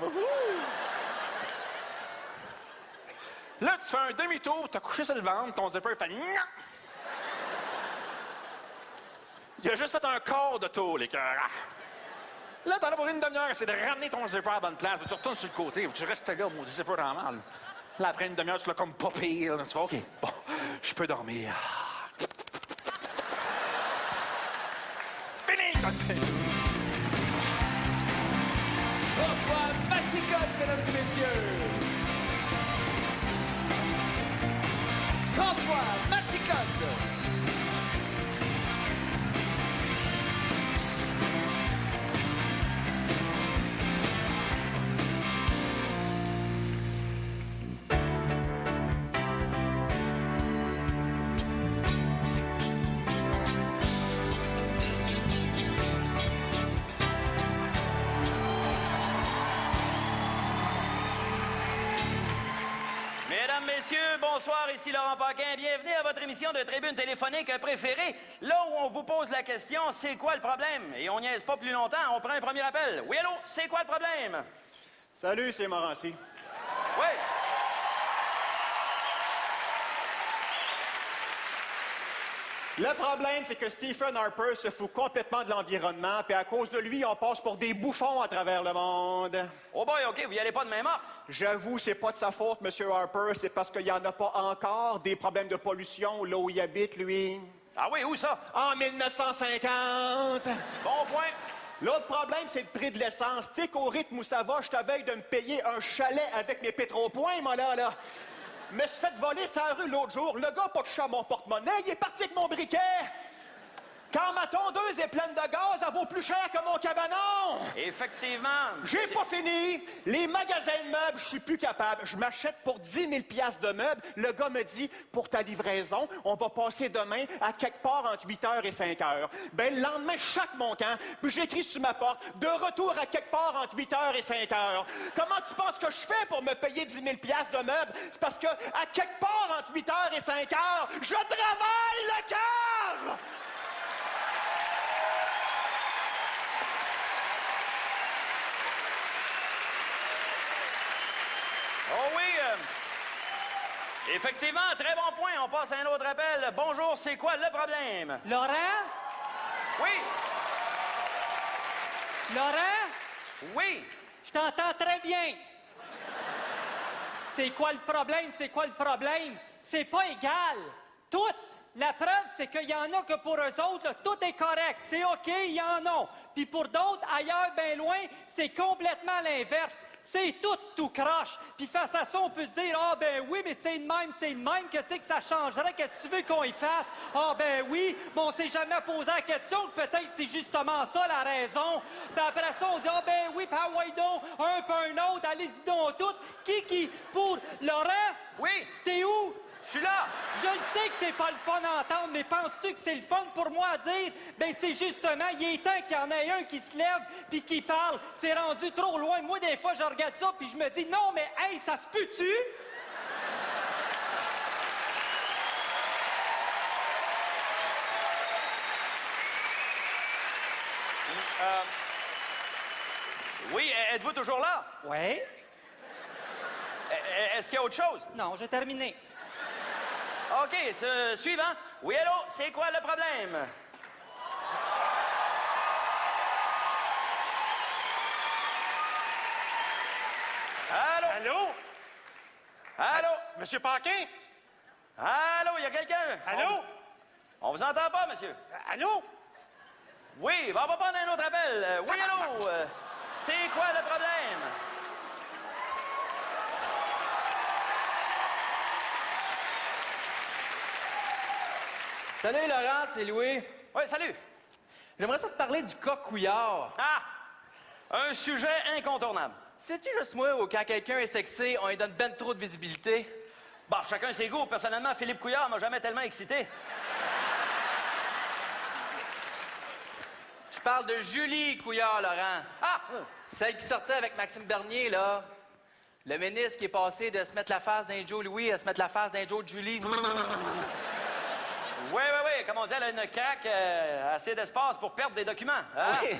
Là, tu fais un demi-tour, t'as couché sur le ventre, ton zipper fait... Il a juste fait un quart de tour, les cœurs. Là, t'en as pour une demi-heure, c'est de ramener ton zipper à la bonne place. Tu retournes sur le côté, tu restes là, mon zipper dans mal. Là, après une demi-heure, tu l'as comme pas pire. Tu vas, OK, bon, je peux dormir. Fini! François Massicotte, mesdames et messieurs. François Massicotte. Mesdames, Messieurs, bonsoir, ici Laurent Paquin. Bienvenue à votre émission de tribune téléphonique préférée, là où on vous pose la question « C'est quoi le problème? » Et on niaise pas plus longtemps, on prend un premier appel. Oui, allô, c'est quoi le problème? Salut, c'est Morancy. Oui. Le problème, c'est que Stephen Harper se fout complètement de l'environnement, puis à cause de lui, on passe pour des bouffons à travers le monde. Oh boy, OK, vous y allez pas de main morte. J'avoue, c'est pas de sa faute, M. Harper, c'est parce qu'il y en a pas encore des problèmes de pollution là où il habite, lui. Ah oui, où ça? En 1950! Bon point. L'autre problème, c'est le prix de l'essence. Tu sais qu'au rythme où ça va, je t'avais de me payer un chalet avec mes pétropoints, moi, là. Je me suis fait voler sa rue l'autre jour. Le gars a pas touché à mon porte-monnaie, il est parti avec mon briquet. Quand ma tondeuse est pleine de gaz, elle vaut plus cher que mon cabanon. Effectivement. J'ai pas fini. Les magasins de meubles, je suis plus capable. Je m'achète pour 10 000 $ de meubles. Le gars me dit, pour ta livraison, on va passer demain à quelque part entre 8h et 5h. Ben, le lendemain, je chaque mon camp, puis j'écris sur ma porte, de retour à quelque part entre 8h et 5h. Comment tu penses que je fais pour me payer 10 000 $ de meubles? C'est parce que, à quelque part entre 8h et 5h, je travaille le cœur! Oh oui. Effectivement, très bon point. On passe à un autre appel. Bonjour, c'est quoi le problème? Laurent? Oui. Laurent? Oui. Je t'entends très bien. C'est quoi le problème? C'est quoi le problème? C'est pas égal. Tout. La preuve, c'est qu'il y en a que pour eux autres, là, tout est correct. C'est OK, il y en a. Puis pour d'autres, ailleurs, bien loin, c'est complètement l'inverse. C'est tout croche. Puis face à ça, on peut se dire, ah ben oui, mais c'est de même, qu'est-ce que ça changerait, qu'est-ce que tu veux qu'on y fasse? Ah ben oui, mais on s'est jamais posé la question, que peut-être c'est justement ça la raison. Puis après ça, on dit, ah ben oui, puis ah ouais donc, un peu un autre, allez-y donc tout. Qui, pour Laurent? Oui. T'es où? Je suis là. Je le sais que c'est pas le fun à entendre, mais penses-tu que c'est le fun pour moi à dire? Ben c'est justement, il est temps qu'il y en ait un qui se lève puis qui parle. C'est rendu trop loin. Moi, des fois, je regarde ça puis je me dis, non, mais hey, ça se peut-tu? Oui, êtes-vous toujours là? Oui? Est-ce qu'il y a autre chose? Non, j'ai terminé. OK, suivant. Oui, allô, c'est quoi le problème? Allô? Allô? Allô? Monsieur Paquin? Allô, il y a quelqu'un? Allô? On vous entend pas, monsieur. Allô? Oui, on va prendre un autre appel. Oui, allô? C'est quoi le problème? Salut Laurent, c'est Louis. Oui, salut. J'aimerais ça te parler du cas Couillard. Ah! Un sujet incontournable. C'est-tu juste moi ou quand quelqu'un est sexy, on lui donne ben trop de visibilité? Bon, chacun ses goûts. Personnellement, Philippe Couillard m'a jamais tellement excité. Je parle de Julie Couillard, Laurent. Ah! Celle qui sortait avec Maxime Bernier, là. Le ministre qui est passé de se mettre la face d'un Joe Louis à se mettre la face d'un Joe de Julie. Oui, comme on dit, elle a une craque, assez d'espace pour perdre des documents. Hein? Oui.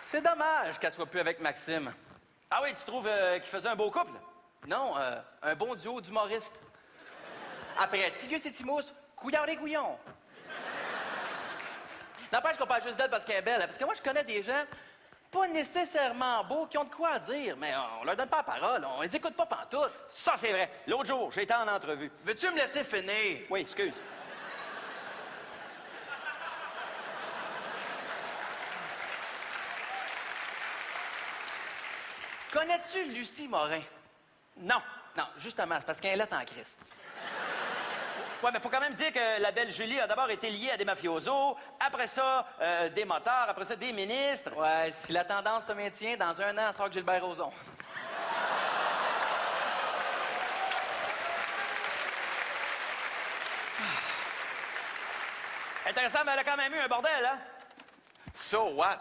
C'est dommage qu'elle soit plus avec Maxime. Ah oui, tu trouves qu'il faisait un beau couple? Non, un bon duo d'humoristes. Après Tiguus et Timous, Couillard et Gouillon. N'empêche qu'on parle juste d'elle parce qu'elle est belle, hein, parce que moi, je connais des gens pas nécessairement beaux qui ont de quoi dire, mais on leur donne pas la parole, on les écoute pas pantoute. Ça, c'est vrai. L'autre jour, j'étais en entrevue. Veux-tu me laisser finir? Oui, excuse. Connais-tu Lucie Morin? Non. Non, justement, c'est parce qu'elle est en crise. Ouais, mais faut quand même dire que la belle Julie a d'abord été liée à des mafiosos, après ça, des motards, après ça, des ministres. Ouais, si la tendance se maintient, dans un an, elle sort que Gilbert Rozon. Intéressant, mais elle a quand même eu un bordel, hein? So what?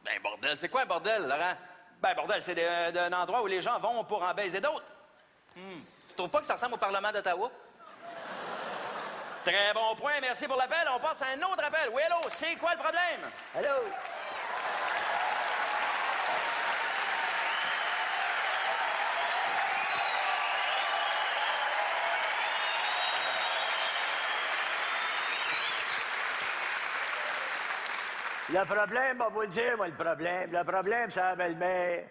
Ben, bordel, c'est quoi un bordel, Laurent? Ben, bordel, c'est un endroit où les gens vont pour en baiser d'autres. Tu trouves pas que ça ressemble au Parlement d'Ottawa? Très bon point, merci pour l'appel. On passe à un autre appel. Oui, allô, c'est quoi le problème? Allô? Le problème, on va vous le dire, moi, le problème. Le problème, c'est la belle-mère.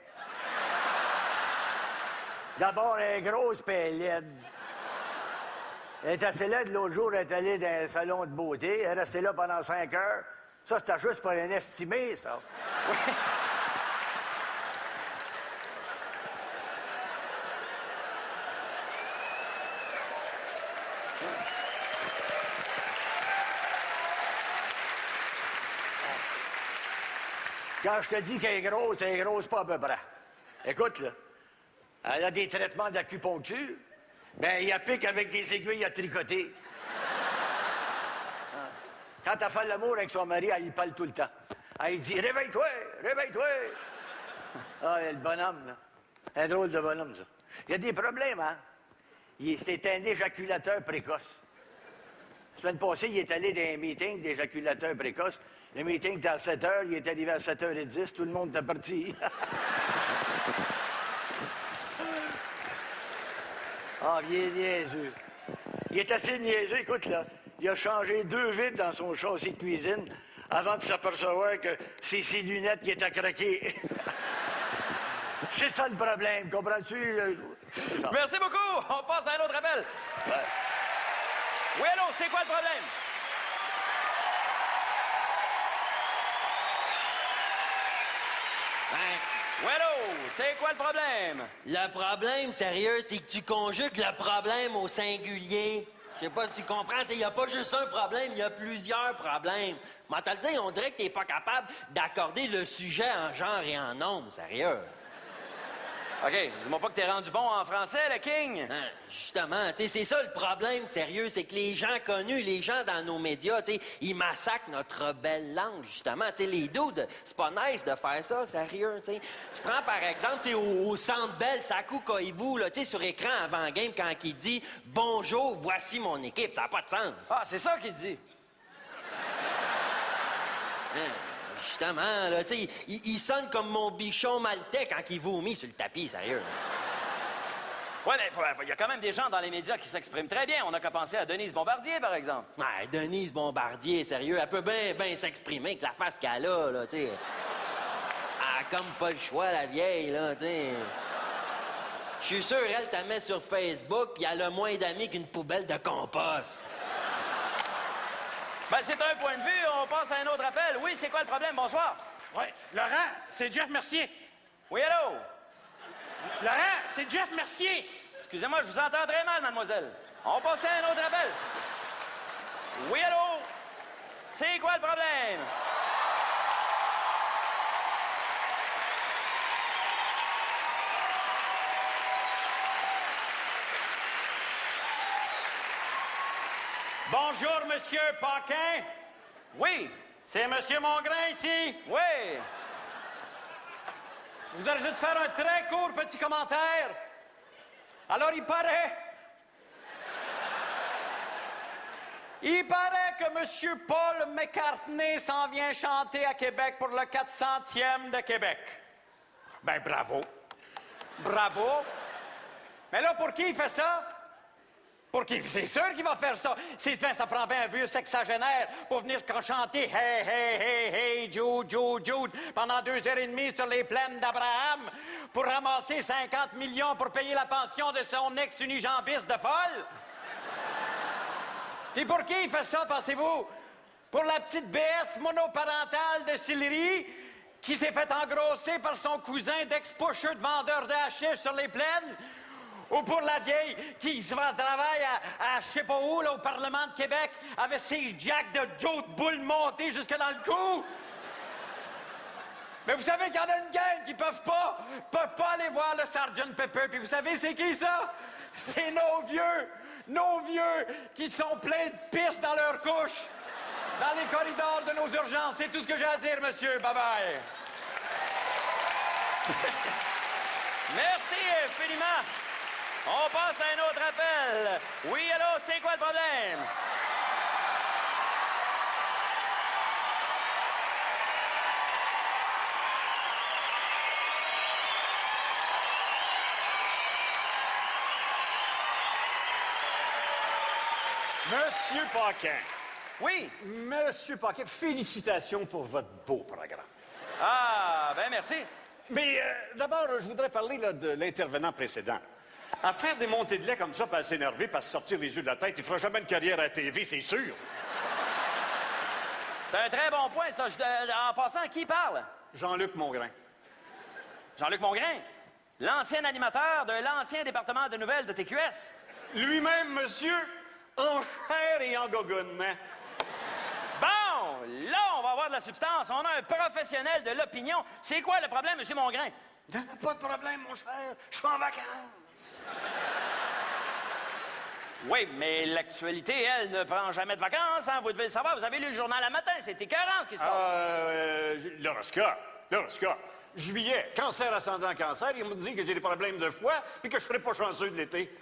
D'abord, elle est grosse pis elle est laide. Elle est assez laide, l'autre jour, elle est allée dans un salon de beauté. Elle est restée là pendant 5 heures. Ça, c'était juste pour un estimé, ça. Quand je te dis qu'elle est grosse pas à peu près. Écoute, là, elle a des traitements d'acupuncture. Ben, il applique avec des aiguilles à tricoter. Quand elle fait l'amour avec son mari, elle y parle tout le temps. Elle dit « Réveille-toi, réveille-toi! » Ah, le bonhomme, là. Un drôle de bonhomme, ça. Il y a des problèmes, hein? C'est un éjaculateur précoce. La semaine passée, il est allé dans un meeting d'éjaculateur précoce. Le meeting était à 7 h, il est arrivé à 7h10, tout le monde était parti. Ah, il est niaiseux. Il est assez niaiseux, écoute, là. Il a changé 2 vitres dans son châssis de cuisine avant de s'apercevoir que c'est ses lunettes qui étaient craquées. C'est ça le problème, comprends-tu? Merci beaucoup. On passe à un autre appel. Ouais. Oui, allô, c'est quoi le problème? Oui, allô, c'est quoi le problème? Le problème, sérieux, c'est que tu conjugues le problème au singulier. Je sais pas si tu comprends, il n'y a pas juste un problème, il y a plusieurs problèmes. Mais te le dire, on dirait que t'es pas capable d'accorder le sujet en genre et en nombre, sérieux. OK, dis-moi pas que t'es rendu bon en français, le King. Hein, justement, tu sais, c'est ça le problème sérieux, c'est que les gens connus, les gens dans nos médias, tu sais, ils massacrent notre belle langue, justement. Tu sais, les dudes, c'est pas nice de faire ça, sérieux, tu sais. Tu prends par exemple, tu sais, au Centre Bell, Sakou Koivu, là, tu sais, sur écran avant game, quand il dit « Bonjour, voici mon équipe », ça n'a pas de sens. Ah, c'est ça qu'il dit. Hein, justement, là, tu sais, il sonne comme mon bichon maltais quand il vomit sur le tapis, sérieux. Ouais, mais il y a quand même des gens dans les médias qui s'expriment très bien. On n'a qu'à penser à Denise Bombardier, par exemple. Ouais, Denise Bombardier, sérieux, elle peut bien s'exprimer avec la face qu'elle a, là, tu sais. Elle a comme pas le choix, la vieille, là, tu sais. Je suis sûr, elle t'a met sur Facebook, puis elle a moins d'amis qu'une poubelle de compost. Ben, c'est un point de vue. On passe à un autre appel. Oui, c'est quoi le problème? Bonsoir. Oui, Laurent, c'est Jeff Mercier. Oui, allô? Laurent, c'est Jeff Mercier. Excusez-moi, je vous entends très mal, mademoiselle. On passe à un autre appel. Oui, allô? C'est quoi le problème? Bonjour, Monsieur Paquin. Oui. C'est Monsieur Mongrain ici. Oui. Je voudrais juste faire un très court petit commentaire. Alors, il paraît que Monsieur Paul McCartney s'en vient chanter à Québec pour le 400e de Québec. Ben, bravo. Bravo. Mais là, pour qui il fait ça? Pour qui? C'est sûr qu'il va faire ça. Ça prend bien un vieux sexagénaire pour venir chanter « Hey, hey, hey, hey, Jude, Jude, Jude » pendant 2h30 sur les plaines d'Abraham pour ramasser 50 millions pour payer la pension de son ex-unijambiste de folle. Et pour qui il fait ça, pensez-vous? Pour la petite BS monoparentale de Sillery qui s'est fait engrosser par son cousin d'ex-pusher de vendeur de hashish sur les plaines? Ou pour la vieille qui se va au travail à je sais pas où, là, au Parlement de Québec, avec ses jacks de Joe de boule montés jusque dans le cou? Mais vous savez qu'il y en a une gang qui peuvent pas aller voir le Sgt Pepper. Puis vous savez c'est qui ça? C'est nos vieux qui sont pleins de pisse dans leur couche, dans les corridors de nos urgences. C'est tout ce que j'ai à dire, monsieur. Bye-bye. Merci infiniment. On passe à un autre appel. Oui, allô, c'est quoi le problème? Monsieur Paquin. Oui. Monsieur Paquin, félicitations pour votre beau programme. Ah, ben merci. Mais d'abord, je voudrais parler là, de l'intervenant précédent. À faire des montées de lait comme ça, pas s'énerver, pas se sortir les yeux de la tête, il fera jamais une carrière à la TV, c'est sûr. C'est un très bon point, ça. En passant, qui parle? Jean-Luc Mongrain. Jean-Luc Mongrain? L'ancien animateur de l'ancien département de nouvelles de TQS? Lui-même, monsieur, en chair et en gogonnement. Bon, là, on va avoir de la substance. On a un professionnel de l'opinion. C'est quoi le problème, monsieur Mongrain? Il n'y en a pas de problème, mon cher. Je suis en vacances. Oui, mais l'actualité, elle, ne prend jamais de vacances, hein? Vous devez le savoir. Vous avez lu le journal le matin. C'est écœurant, ce qui se passe. L'horoscope. Juillet, cancer ascendant cancer. Ils m'ont dit que j'ai des problèmes de foie puis que je serais pas chanceux de l'été.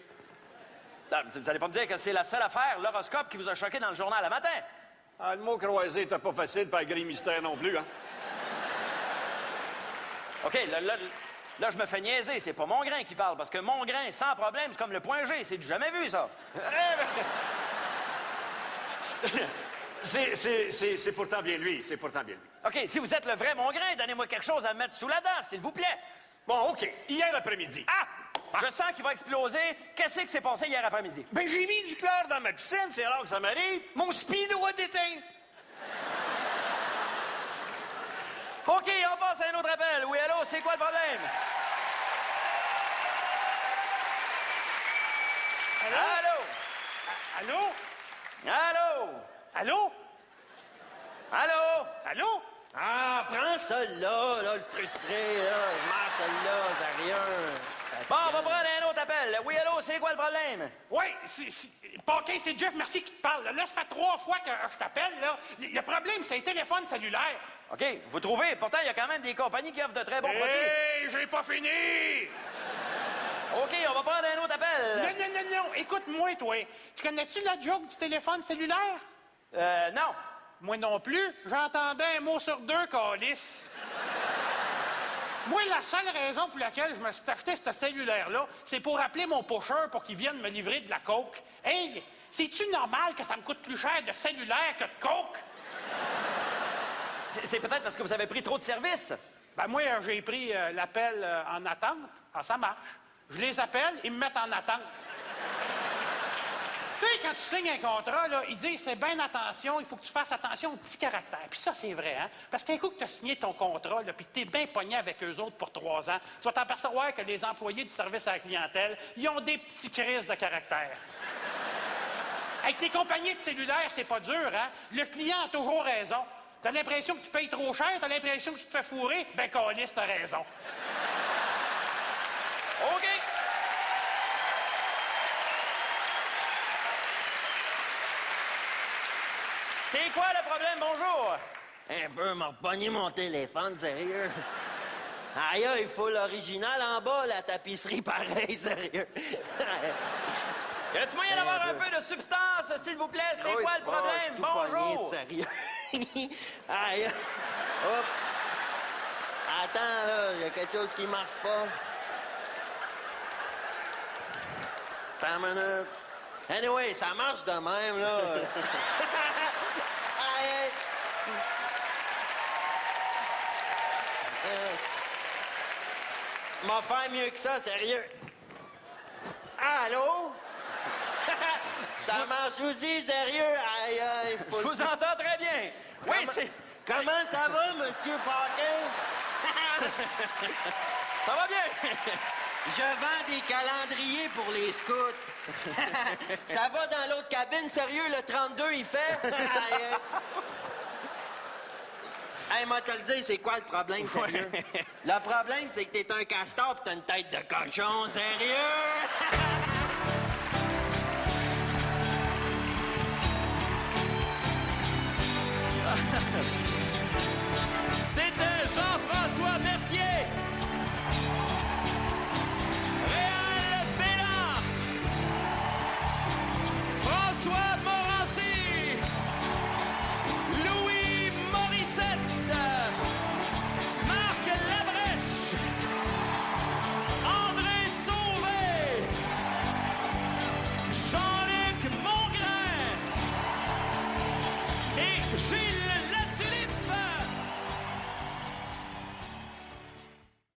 Non, vous n'allez pas me dire que c'est la seule affaire, l'horoscope, qui vous a choqué dans le journal le matin. Ah, le mot croisé était pas facile, pas gris mystère non plus, hein? OK, là, je me fais niaiser. C'est pas Mongrain qui parle, parce que Mongrain, sans problème, c'est comme le point G. C'est du jamais vu, ça. C'est pourtant bien lui, c'est pourtant bien lui. OK, si vous êtes le vrai Mongrain, donnez-moi quelque chose à mettre sous la dent, s'il vous plaît. Bon, OK. Hier après-midi. Ah! Je sens qu'il va exploser. Qu'est-ce qui s'est passé hier après-midi? Ben, j'ai mis du chlore dans ma piscine, c'est rare que ça m'arrive. Mon speedo a déteint. OK, on passe à un autre appel. Oui, allô, c'est quoi le problème? Allô? Allô? Allô? Allô? Allô? Allô? Ah, prends celui-là, là, le frustré, là. Il marche celui-là, c'est rien. Bon, on va prendre un autre appel. Oui, allô, c'est quoi le problème? Oui, Paquin, c'est Jeff Mercier qui te parle. Là, ça fait 3 fois que je t'appelle, là. Le problème, c'est un téléphone cellulaire. OK, vous trouvez? Pourtant, il y a quand même des compagnies qui offrent de très bons produits. Hey, j'ai pas fini! OK, on va prendre un autre appel. Non. Écoute-moi, toi. Tu connais-tu la joke du téléphone cellulaire? Non. Moi non plus. J'entendais un mot sur 2, câlisse. Moi, la seule raison pour laquelle je me suis acheté ce cellulaire-là, c'est pour appeler mon pusher pour qu'il vienne me livrer de la coke. Hey, c'est-tu normal que ça me coûte plus cher de cellulaire que de coke? C'est peut-être parce que vous avez pris trop de services. Ben moi, j'ai pris l'appel en attente. Ah, ça marche. Je les appelle, ils me mettent en attente. Tu sais, quand tu signes un contrat, là, ils disent, c'est bien attention, il faut que tu fasses attention aux petits caractères. Puis ça, c'est vrai, hein? Parce qu'un coup que tu as signé ton contrat, là, puis que tu es bien pogné avec eux autres pour 3 ans, tu vas t'apercevoir que les employés du service à la clientèle, ils ont des petits crises de caractère. Avec les compagnies de cellulaire, c'est pas dur, hein? Le client a toujours raison. T'as l'impression que tu payes trop cher, t'as l'impression que tu te fais fourrer, ben, câlisse, t'as raison. OK. C'est quoi le problème? Bonjour. Un peu, m'a repogné mon téléphone, sérieux. Aïe, il faut l'original en bas, la tapisserie, pareil, sérieux. Y a-t-il moyen d'avoir un peu de substance, s'il vous plaît? C'est quoi le problème? Bonjour. Sérieux. Aïe. Hop. Attends, là, il y a quelque chose qui marche pas. Attends une minute. Anyway, ça marche de même, là. Aïe. M'a faire mieux que ça, sérieux. Allô? Ça marche aussi, sérieux? Aïe, aïe. Je vous entends très bien. Oui, c'est... Comment ça va, Monsieur Paquin? Ça va bien. Je vends des calendriers pour les scouts. Ça va dans l'autre cabine, sérieux, le 32, il fait? Hey, moi, te le dire, c'est quoi le problème, sérieux? Le problème, c'est que t'es un castor pis t'as une tête de cochon, sérieux? C'était Jean-François Mercier. Réal Bélan. François Morancy. Louis Morissette. Marc Labrèche. André Sauvé. Jean-Luc Mongrain. Et Gilles